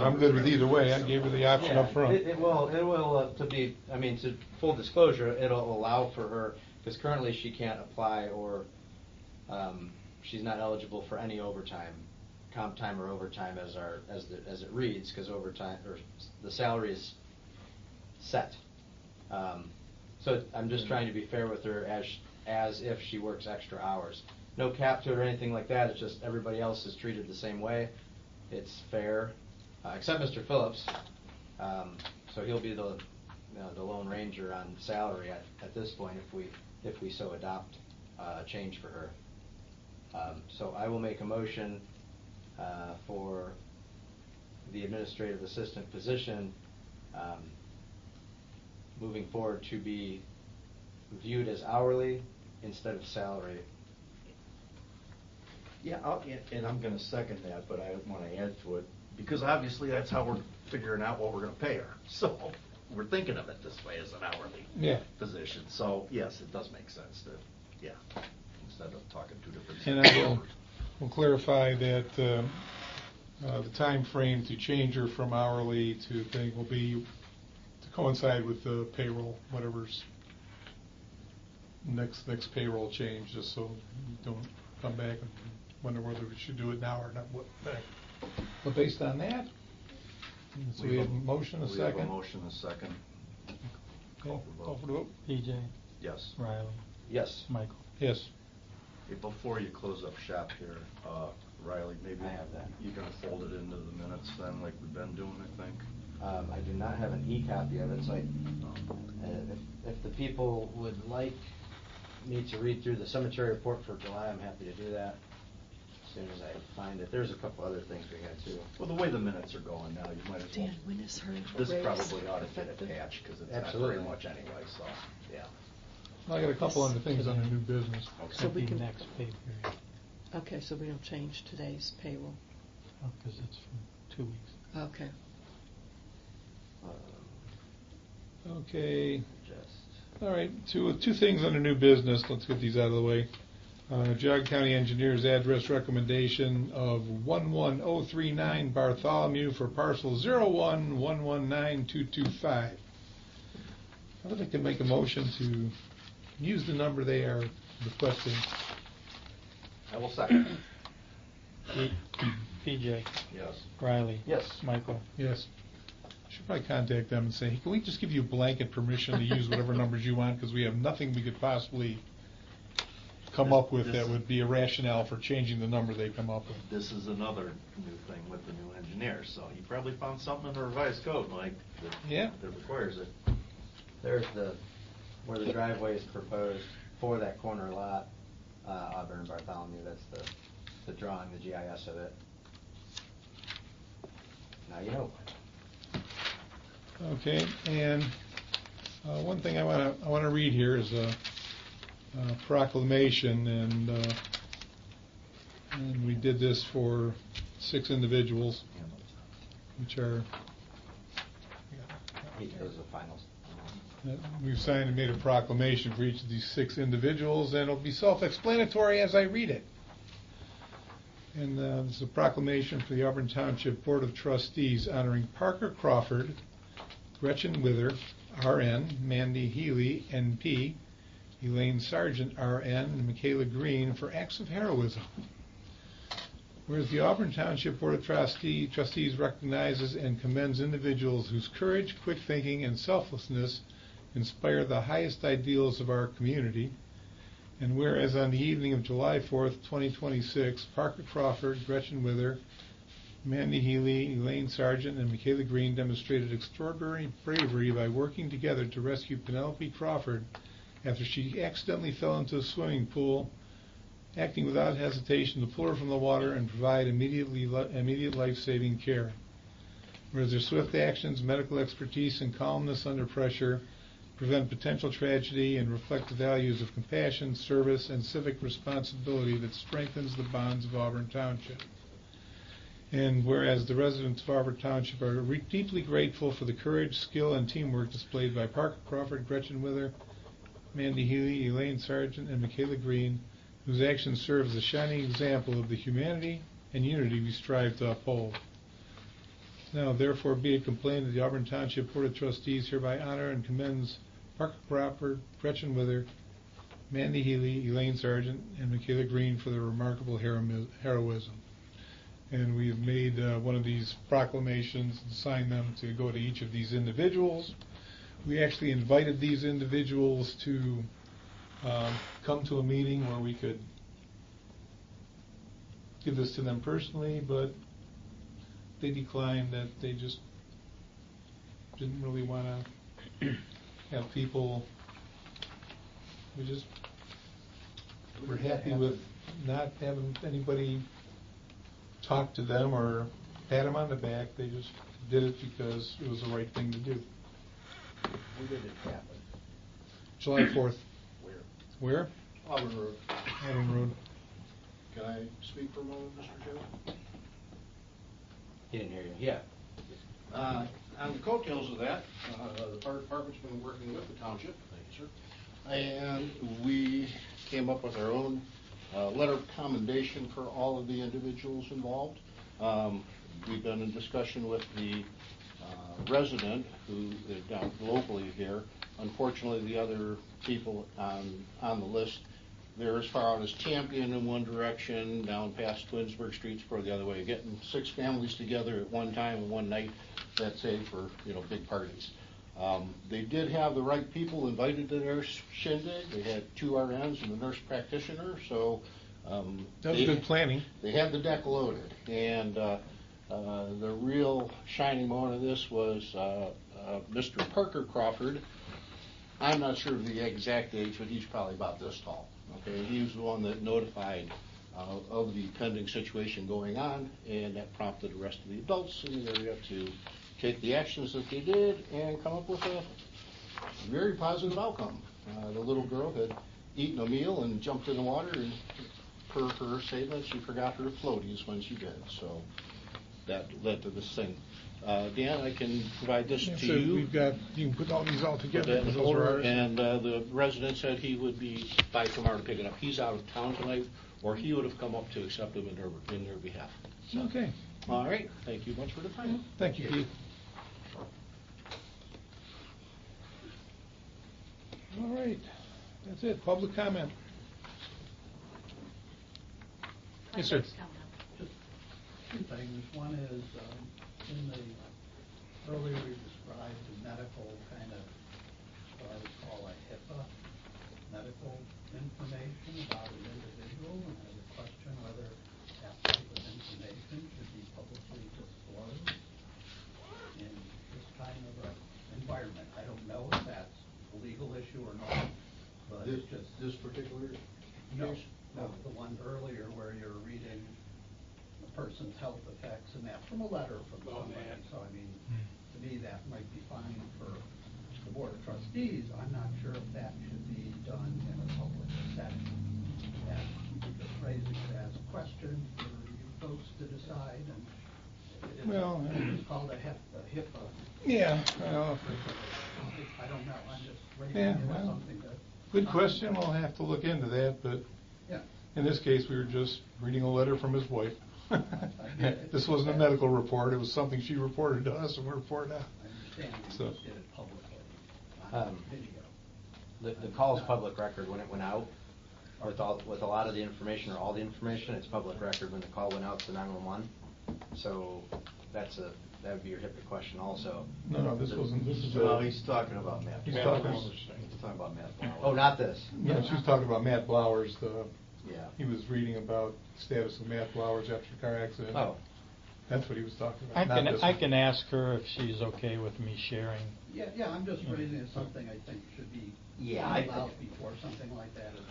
I'm good with either way. I gave her the option up front. It will, to be, I mean, to full disclosure, it'll allow for her, because currently she can't apply or, she's not eligible for any overtime, comp time or overtime as it reads, because overtime, or the salary is set. So I'm just trying to be fair with her as if she works extra hours. No cap to it or anything like that, it's just everybody else is treated the same way. It's fair, except Mr. Phillips. So he'll be the Lone Ranger on salary at this point if we so adopt a change for her. So I will make a motion for the administrative assistant position moving forward to be viewed as hourly instead of salary. Yeah, and I'm gonna second that, but I want to add to it, because obviously that's how we're figuring out what we're gonna pay her. So, we're thinking of it this way as an hourly position. So, yes, it does make sense to, instead of talking two different. And I will clarify that the time frame to change her from hourly to thing will be to coincide with the payroll, whatever's next payroll change, just so you don't come back and wonder whether we should do it now or not. But based on that, so we have a motion, a second. We have a motion, a second. Call for the vote. PJ? Yes. Riley? Yes. Michael? Yes. Hey, before you close up shop here, Riley, maybe I have that. you're gonna fold it into the minutes then, like we've been doing, I think. I do not have an e-copy of it, so if the people would like me to read through the cemetery report for July, I'm happy to do that as soon as I find it. There's a couple other things we had too. Well, the way the minutes are going now, you might as well. Dan, when is her This raise probably ought to get effective? attached, because it's Absolutely. not very much anyway, so, yeah. Well, I got a couple other things under new business. So we can- Next pay period, Okay, so we don't change today's payroll. because it's from 2 weeks. Okay. Okay. Just. All right, two things under new business. Let's get these out of the way. Geauga County Engineer's address recommendation of 11039 Bartholomew for parcel 01119225. I would like to make a motion to use the number they are requesting. I will second. PJ? Yes. Riley? Yes. Michael? Yes. I should probably contact them and say, hey, can we just give you blanket permission to use whatever numbers you want, because we have nothing we could possibly come up with that would be a rationale for changing the number they come up with. This is another new thing with the new engineer, so you probably found something in the revised code, Mike, that requires it. There's where the driveway is proposed for that corner lot, Auburn and Bartholomew. That's the drawing, the GIS of it. Now you know. Okay, and one thing I want to read here is a proclamation, and we did this for 6 individuals, which are Those are finals. we've signed and made a proclamation for each of these 6 individuals, and it'll be self-explanatory as I read it. And this is a proclamation for the Auburn Township Board of Trustees honoring Parker Crawford, Gretchen Wither, RN, Mandy Healy, NP, Elaine Sargent, RN, and Michaela Green for acts of heroism. Whereas the Auburn Township Board of Trustees recognizes and commends individuals whose courage, quick thinking, and selflessness inspire the highest ideals of our community. And whereas on the evening of July 4th, 2026, Parker Crawford, Gretchen Wither, Mandy Healy, Elaine Sargent, and Michaela Green demonstrated extraordinary bravery by working together to rescue Penelope Crawford after she accidentally fell into a swimming pool, acting without hesitation to pull her from the water and provide immediate life-saving care. Whereas their swift actions, medical expertise, and calmness under pressure prevent potential tragedy, and reflect the values of compassion, service, and civic responsibility that strengthens the bonds of Auburn Township. And whereas the residents of Auburn Township are deeply grateful for the courage, skill, and teamwork displayed by Parker Crawford, Gretchen Wither, Mandy Healy, Elaine Sargent, and Michaela Green, whose actions serve as a shining example of the humanity and unity we strive to uphold. Now, therefore, be it complained that the Auburn Township Board of Trustees hereby honor and commends Parker Crawford, Gretchen Wither, Mandy Healy, Elaine Sargent, and Michaela Green for their remarkable heroism. And we have made one of these proclamations and signed them to go to each of these individuals. We actually invited these individuals to come to a meeting where we could give this to them personally, but they declined that they just didn't really want to have people. We're happy with not having anybody talk to them or pat them on the back. They just did it because it was the right thing to do. Where did it happen? July 4th. Where? Where? Auburn Road. Auburn Road. Can I speak for a moment, Mr. Chairman? He didn't hear you. Yeah. On the coattails of that, the fire department's been working with the township, thank you, sir, and we came up with our own letter of commendation for all of the individuals involved. We've been in discussion with the resident who is down locally here. Unfortunately, the other people on the list, they're as far out as Champion in one direction, down past Twinsburg Street, for the other way. Getting 6 families together at one time and one night, that's it for big parties. They did have the right people invited to their shindig. They had 2 RNs and a nurse practitioner, so that was good planning. They had the deck loaded, and the real shining moment of this was Mr. Parker Crawford. I'm not sure of the exact age, but he's probably about this tall. Okay, he was the one that notified of the pending situation going on, and that prompted the rest of the adults in the area to take the actions that they did and come up with a very positive outcome. The little girl had eaten a meal and jumped in the water, and per her statement, she forgot her floaties when she did. So that led to this thing. Dan, I can provide this to so you. You can put all these all together. Put that in order, and the resident said he would be by tomorrow to pick it up. He's out of town tonight, or he would have come up to accept them in their behalf. So, okay. All right. Thank you much for the time. Thank you, Keith. All right. That's it. Public comment. Yes, sir. Just 2 things. One is, in the earlier you described the medical kind of what I would call a HIPAA medical information about an individual, and I would question whether that type of information should be publicly disclosed in this kind of an environment. I don't know if that's a legal issue or not, but This, it's just this particular no, case? no, the one earlier where you're reading a person's health effects and that from a letter from somebody. So I mean, to me, that might be fine for the Board of Trustees. I'm not sure if that should be done in a public setting. And just raising it as a question for you folks to decide. And it is, Well, it's called a HIPAA. Yeah. I don't know. I'm just raising Yeah, it as well, something that. good question. We'll have to look into that, but Yeah. in this case, we were just reading a letter from his wife. This wasn't a medical report. It was something she reported to us, and we reported out. I understand you So, just did it publicly on video. The call's public record when it went out. With a lot of the information or all the information, it's public record when the call went out to 911. So that would be your HIPAA question also. No, this wasn't. This is. No, he's talking about Matt. He's Blowers. talking. He's talking about Matt Blowers. Oh, not this. No, she's talking about Matt Blowers. Yeah. He was reading about the status of Matt Blowers after the car accident. Oh. That's what he was talking about. not this I one. can ask her if she's okay with me sharing. Yeah, I'm just raising it as something I think should be allowed before something like that is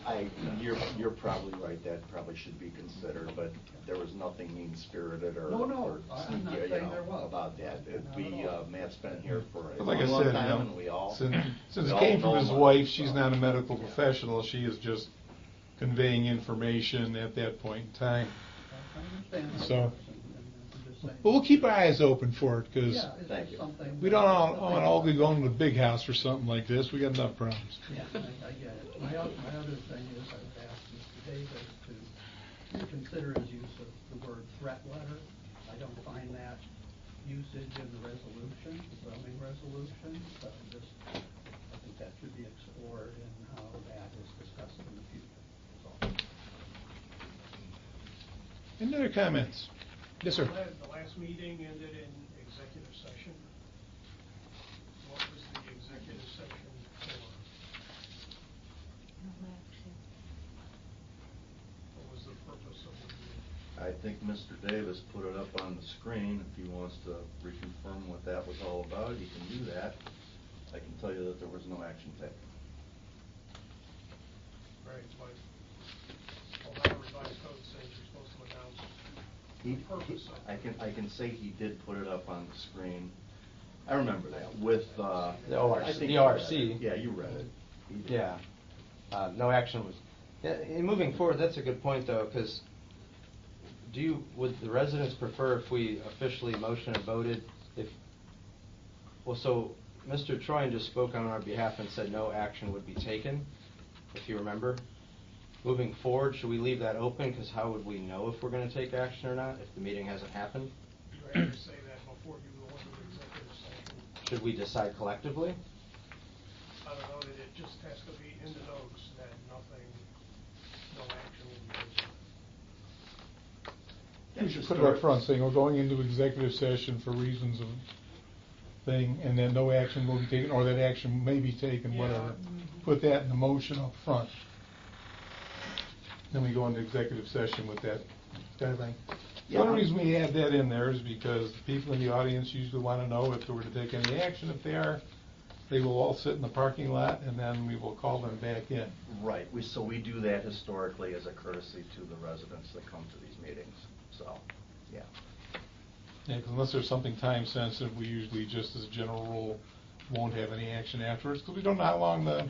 read. You're probably right. That probably should be considered, but there was nothing mean-spirited or No, or I'm sneaky, not saying there was. about that. Not We, at all. Matt's been here for a But like I long said, time, and we all. since we it all came from know his him, wife, so. she's not a medical professional, she is just conveying information at that point in time. I understand that, So, and I'm just saying. but we'll keep our eyes open for it, because Yeah, it's just something. we don't all be going to the big house for something like this, we got enough problems. Yeah, I get it. My other thing is, I would ask Mr. Davis to reconsider his use of the word threat letter. I don't find that usage in the resolution, the zoning resolution, so I think that should be explored in how that is discussed in the future. That's all. Any other comments? Yes, sir. The last meeting ended in executive session. What was the executive session for? What was the purpose of the meeting? I think Mr. Davis put it up on the screen. If he wants to reconfirm what that was all about, he can do that. I can tell you that there was no action taken. Right, but Ohio Revised Code says you're supposed to announce the purpose of it. I can say he did put it up on the screen. I remember that with The I ORC. think The you read ORC. it. Yeah, you read it. He did. Yeah. No action was. Yeah, in moving forward, that's a good point, though, because would the residents prefer if we officially motioned and voted? So Mr. Troyan just spoke on our behalf and said no action would be taken, if you remember. Moving forward, should we leave that open? Because how would we know if we're going to take action or not if the meeting hasn't happened? You have to say that before you go into executive session. Should we decide collectively? I don't know, that it just has to be in the notes that no action will be taken. We should put it up front, saying we're going into executive session for reasons of thing, and then no action will be taken, or that action may be taken, whatever. Put that in the motion up front. Then we go into executive session with that kind of thing. The only reason we add that in there is because the people in the audience usually want to know if they were to take any action. If they are, they will all sit in the parking lot, and then we will call them back in. Right. So we do that historically as a courtesy to the residents that come to these meetings. So, yeah. Yeah, 'cause unless there's something time sensitive, we usually, just as a general rule, won't have any action afterwards, because we don't know how long the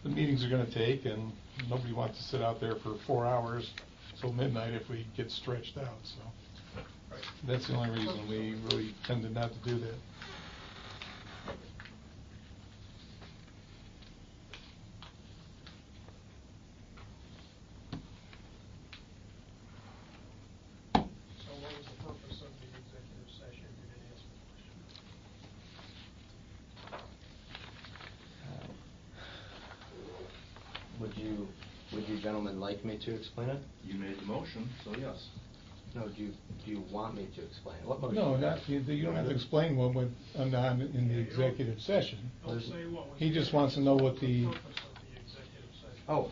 meetings are going to take, and nobody wants to sit out there for 4 hours till midnight if we get stretched out. So that's the only reason we really tended not to do that. So what was the purpose of the executive session? You didn't answer the question. Would you gentlemen like me to explain it? You made the motion, so yes. No, do you want me to explain it? What motion? No, you don't have to explain what went on in the executive session. Don't say what was He the just wants to know what the... purpose of the executive session. Oh,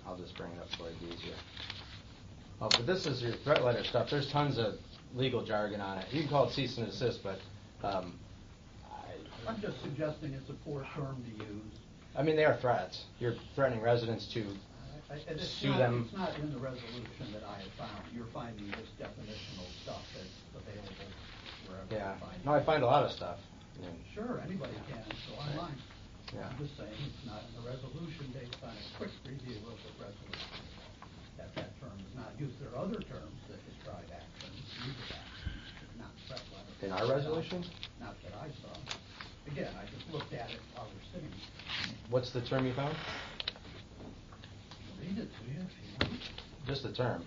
I'll just bring it up so it'd be easier. Oh, but this is your threat letter stuff. There's tons of legal jargon on it. You can call it cease and desist, but I'm just suggesting it's a poor term to use. I mean, they are threats. You're threatening residents to sue them. It's not in the resolution that I have found. You're finding this definitional stuff that's available wherever Yeah. you find it. No, I find a lot of stuff. Sure, anybody can, so I'm mine. Yeah. I'm just saying it's not in the resolution based on a quick review of the resolution. That term is not used. There are other terms that describe actions, legal actions, not threat letter. In our resolution? Not that I saw. Again, I just looked at it while we're sitting. What's the term you found? Read it to you if you want. Just the term.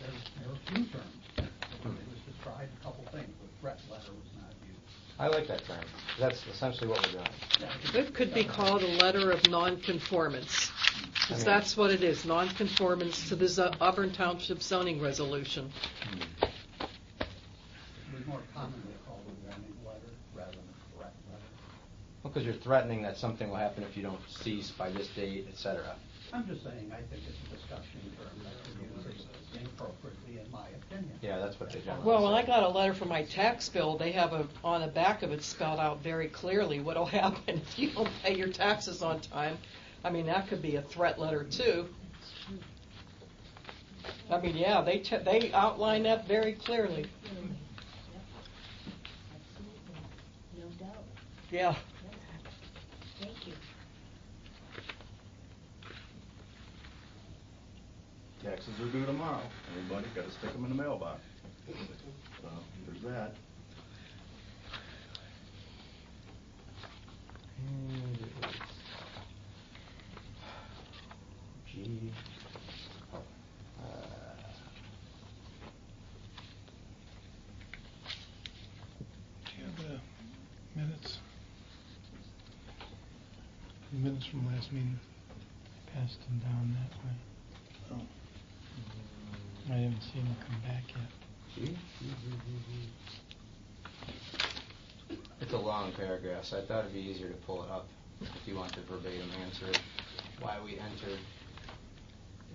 There are a few terms. It was described a couple things, but threat letter was not used. I like that term. That's essentially what we're doing. It could be called a letter of nonconformance, because that's what it is, nonconformance to the Auburn Township zoning resolution. It was more commonly called a warning letter rather than a threat letter. Well, because you're threatening that something will happen if you don't cease by this date, etc. I'm just saying, I think it's a discussion term that can use it inappropriately, in my opinion. Yeah, that's what they generally Well, when say. I got a letter from my tax bill, they have on the back of it spelled out very clearly what'll happen if you don't pay your taxes on time. I mean, that could be a threat letter too. I mean, yeah, they outline that very clearly. Yeah. Thank you. Taxes are due tomorrow. Everybody got to stick them in the mailbox. So, there's that. And it was G. Oh, Do you have the minutes? The minutes from last meeting? Passed them down that way. Oh. I haven't seen them come back yet. G? It's a long paragraph, so I thought it'd be easier to pull it up if you want to verbatim answer it. Why we entered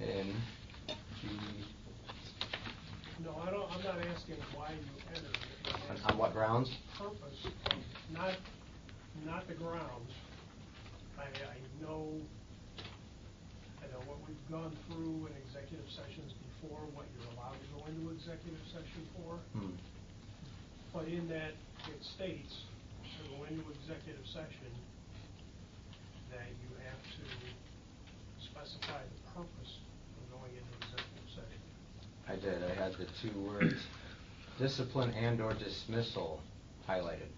in G. No, I'm not asking why you entered it. I'm On what grounds? Purpose, not the grounds. I know what we've gone through in executive sessions before, what you're allowed to go into executive session for. But in that, it states to go into executive session that you have to specify the purpose of going into executive session. I did. I had the two words discipline and or dismissal highlighted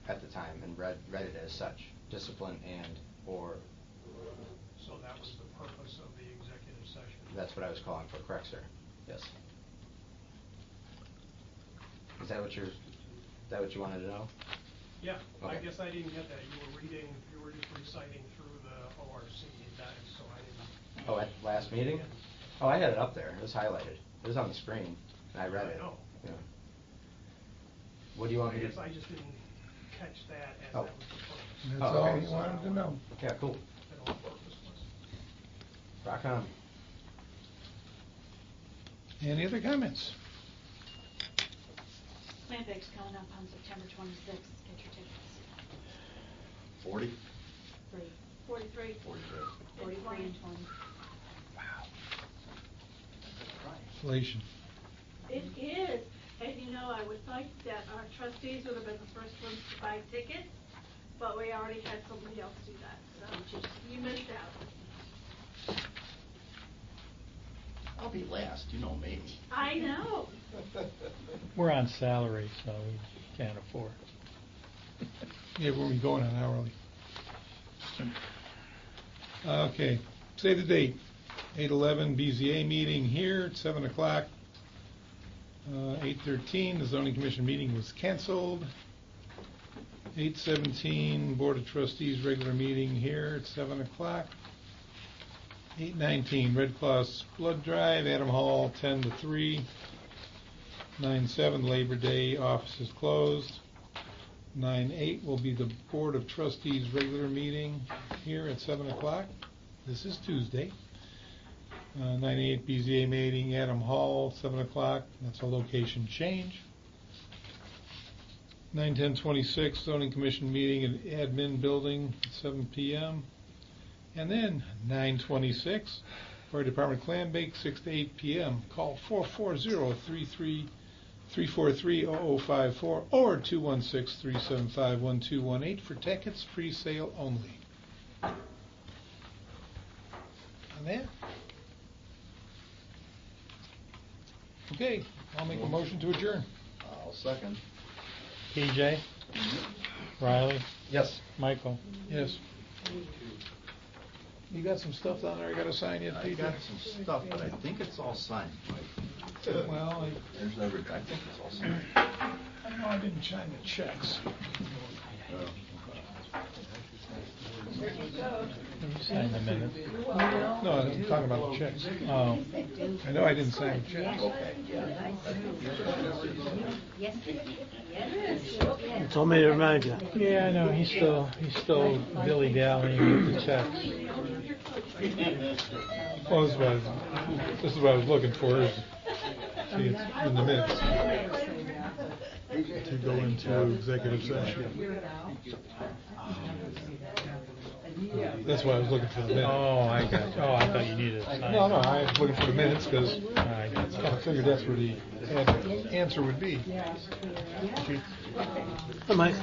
at the time and read it as such. Discipline and or. So that was the purpose of the executive session. That's what I was calling for, correct, sir? Yes. Is that what you wanted to know? Yeah, Okay. I guess I didn't get that. You were just reciting through the ORC, so I didn't. Oh, at last meeting? Oh, I had it up there. It was highlighted. It was on the screen, and I read it. I know. Yeah. What do you want me to? I guess I just didn't catch that as Oh. that was the purpose. That's Oh, all okay. you wanted to know. Yeah, cool. I don't know what the purpose was. Rock on. Any other comments? Clam Bake's coming up on September 26th. Get your tickets. 40? 43. 43 and 20. Inflation. It is. And I would like that our trustees would have been the first ones to buy tickets, but we already had somebody else do that. So you missed out. I'll be last, you know me. I know. We're on salary, so we can't afford. Yeah, where are we going on hourly? Okay, say the date. 8/11 BZA meeting here at 7 o'clock. 8/13, the zoning commission meeting was canceled. 8/17, Board of Trustees regular meeting here at 7 o'clock. 8/19, Red Cross blood drive, Adam Hall, 10 to 3. 9/7, Labor Day, office is closed. 9/8 will be the Board of Trustees regular meeting here at 7 o'clock. This is Tuesday. 9/8 BZA meeting, Adam Hall, 7 o'clock. That's a location change. 9/10/26 zoning commission meeting in admin building at 7 p.m. And then 9/26 fire department clam bake 6 to 8 p.m. Call 440-343-0054 or 216-375-1218 for tickets, pre-sale only. On that? Okay, I'll make a motion to adjourn. I'll second. PJ? Riley? Yes. Michael? Yes. You got some stuff down there I gotta sign yet, I PJ? got some stuff, but I think it's all signed, Mike. Well, There's I think it's all signed. I know I didn't sign the checks. There you go. You signed the minutes. No, I'm talking about the checks. Oh. I know I didn't sign the checks. Yes. You told me to remind you. Yeah, I know, he's still dilly-dallying with the checks. Well, this is what I was looking for. See, it's in the minutes. To go into executive session. That's why I was looking for the minutes. Oh, I got you. Oh, I thought you needed to sign. No, I was looking for the minutes because I got I figured that's where the answer would be. Hi, Mike.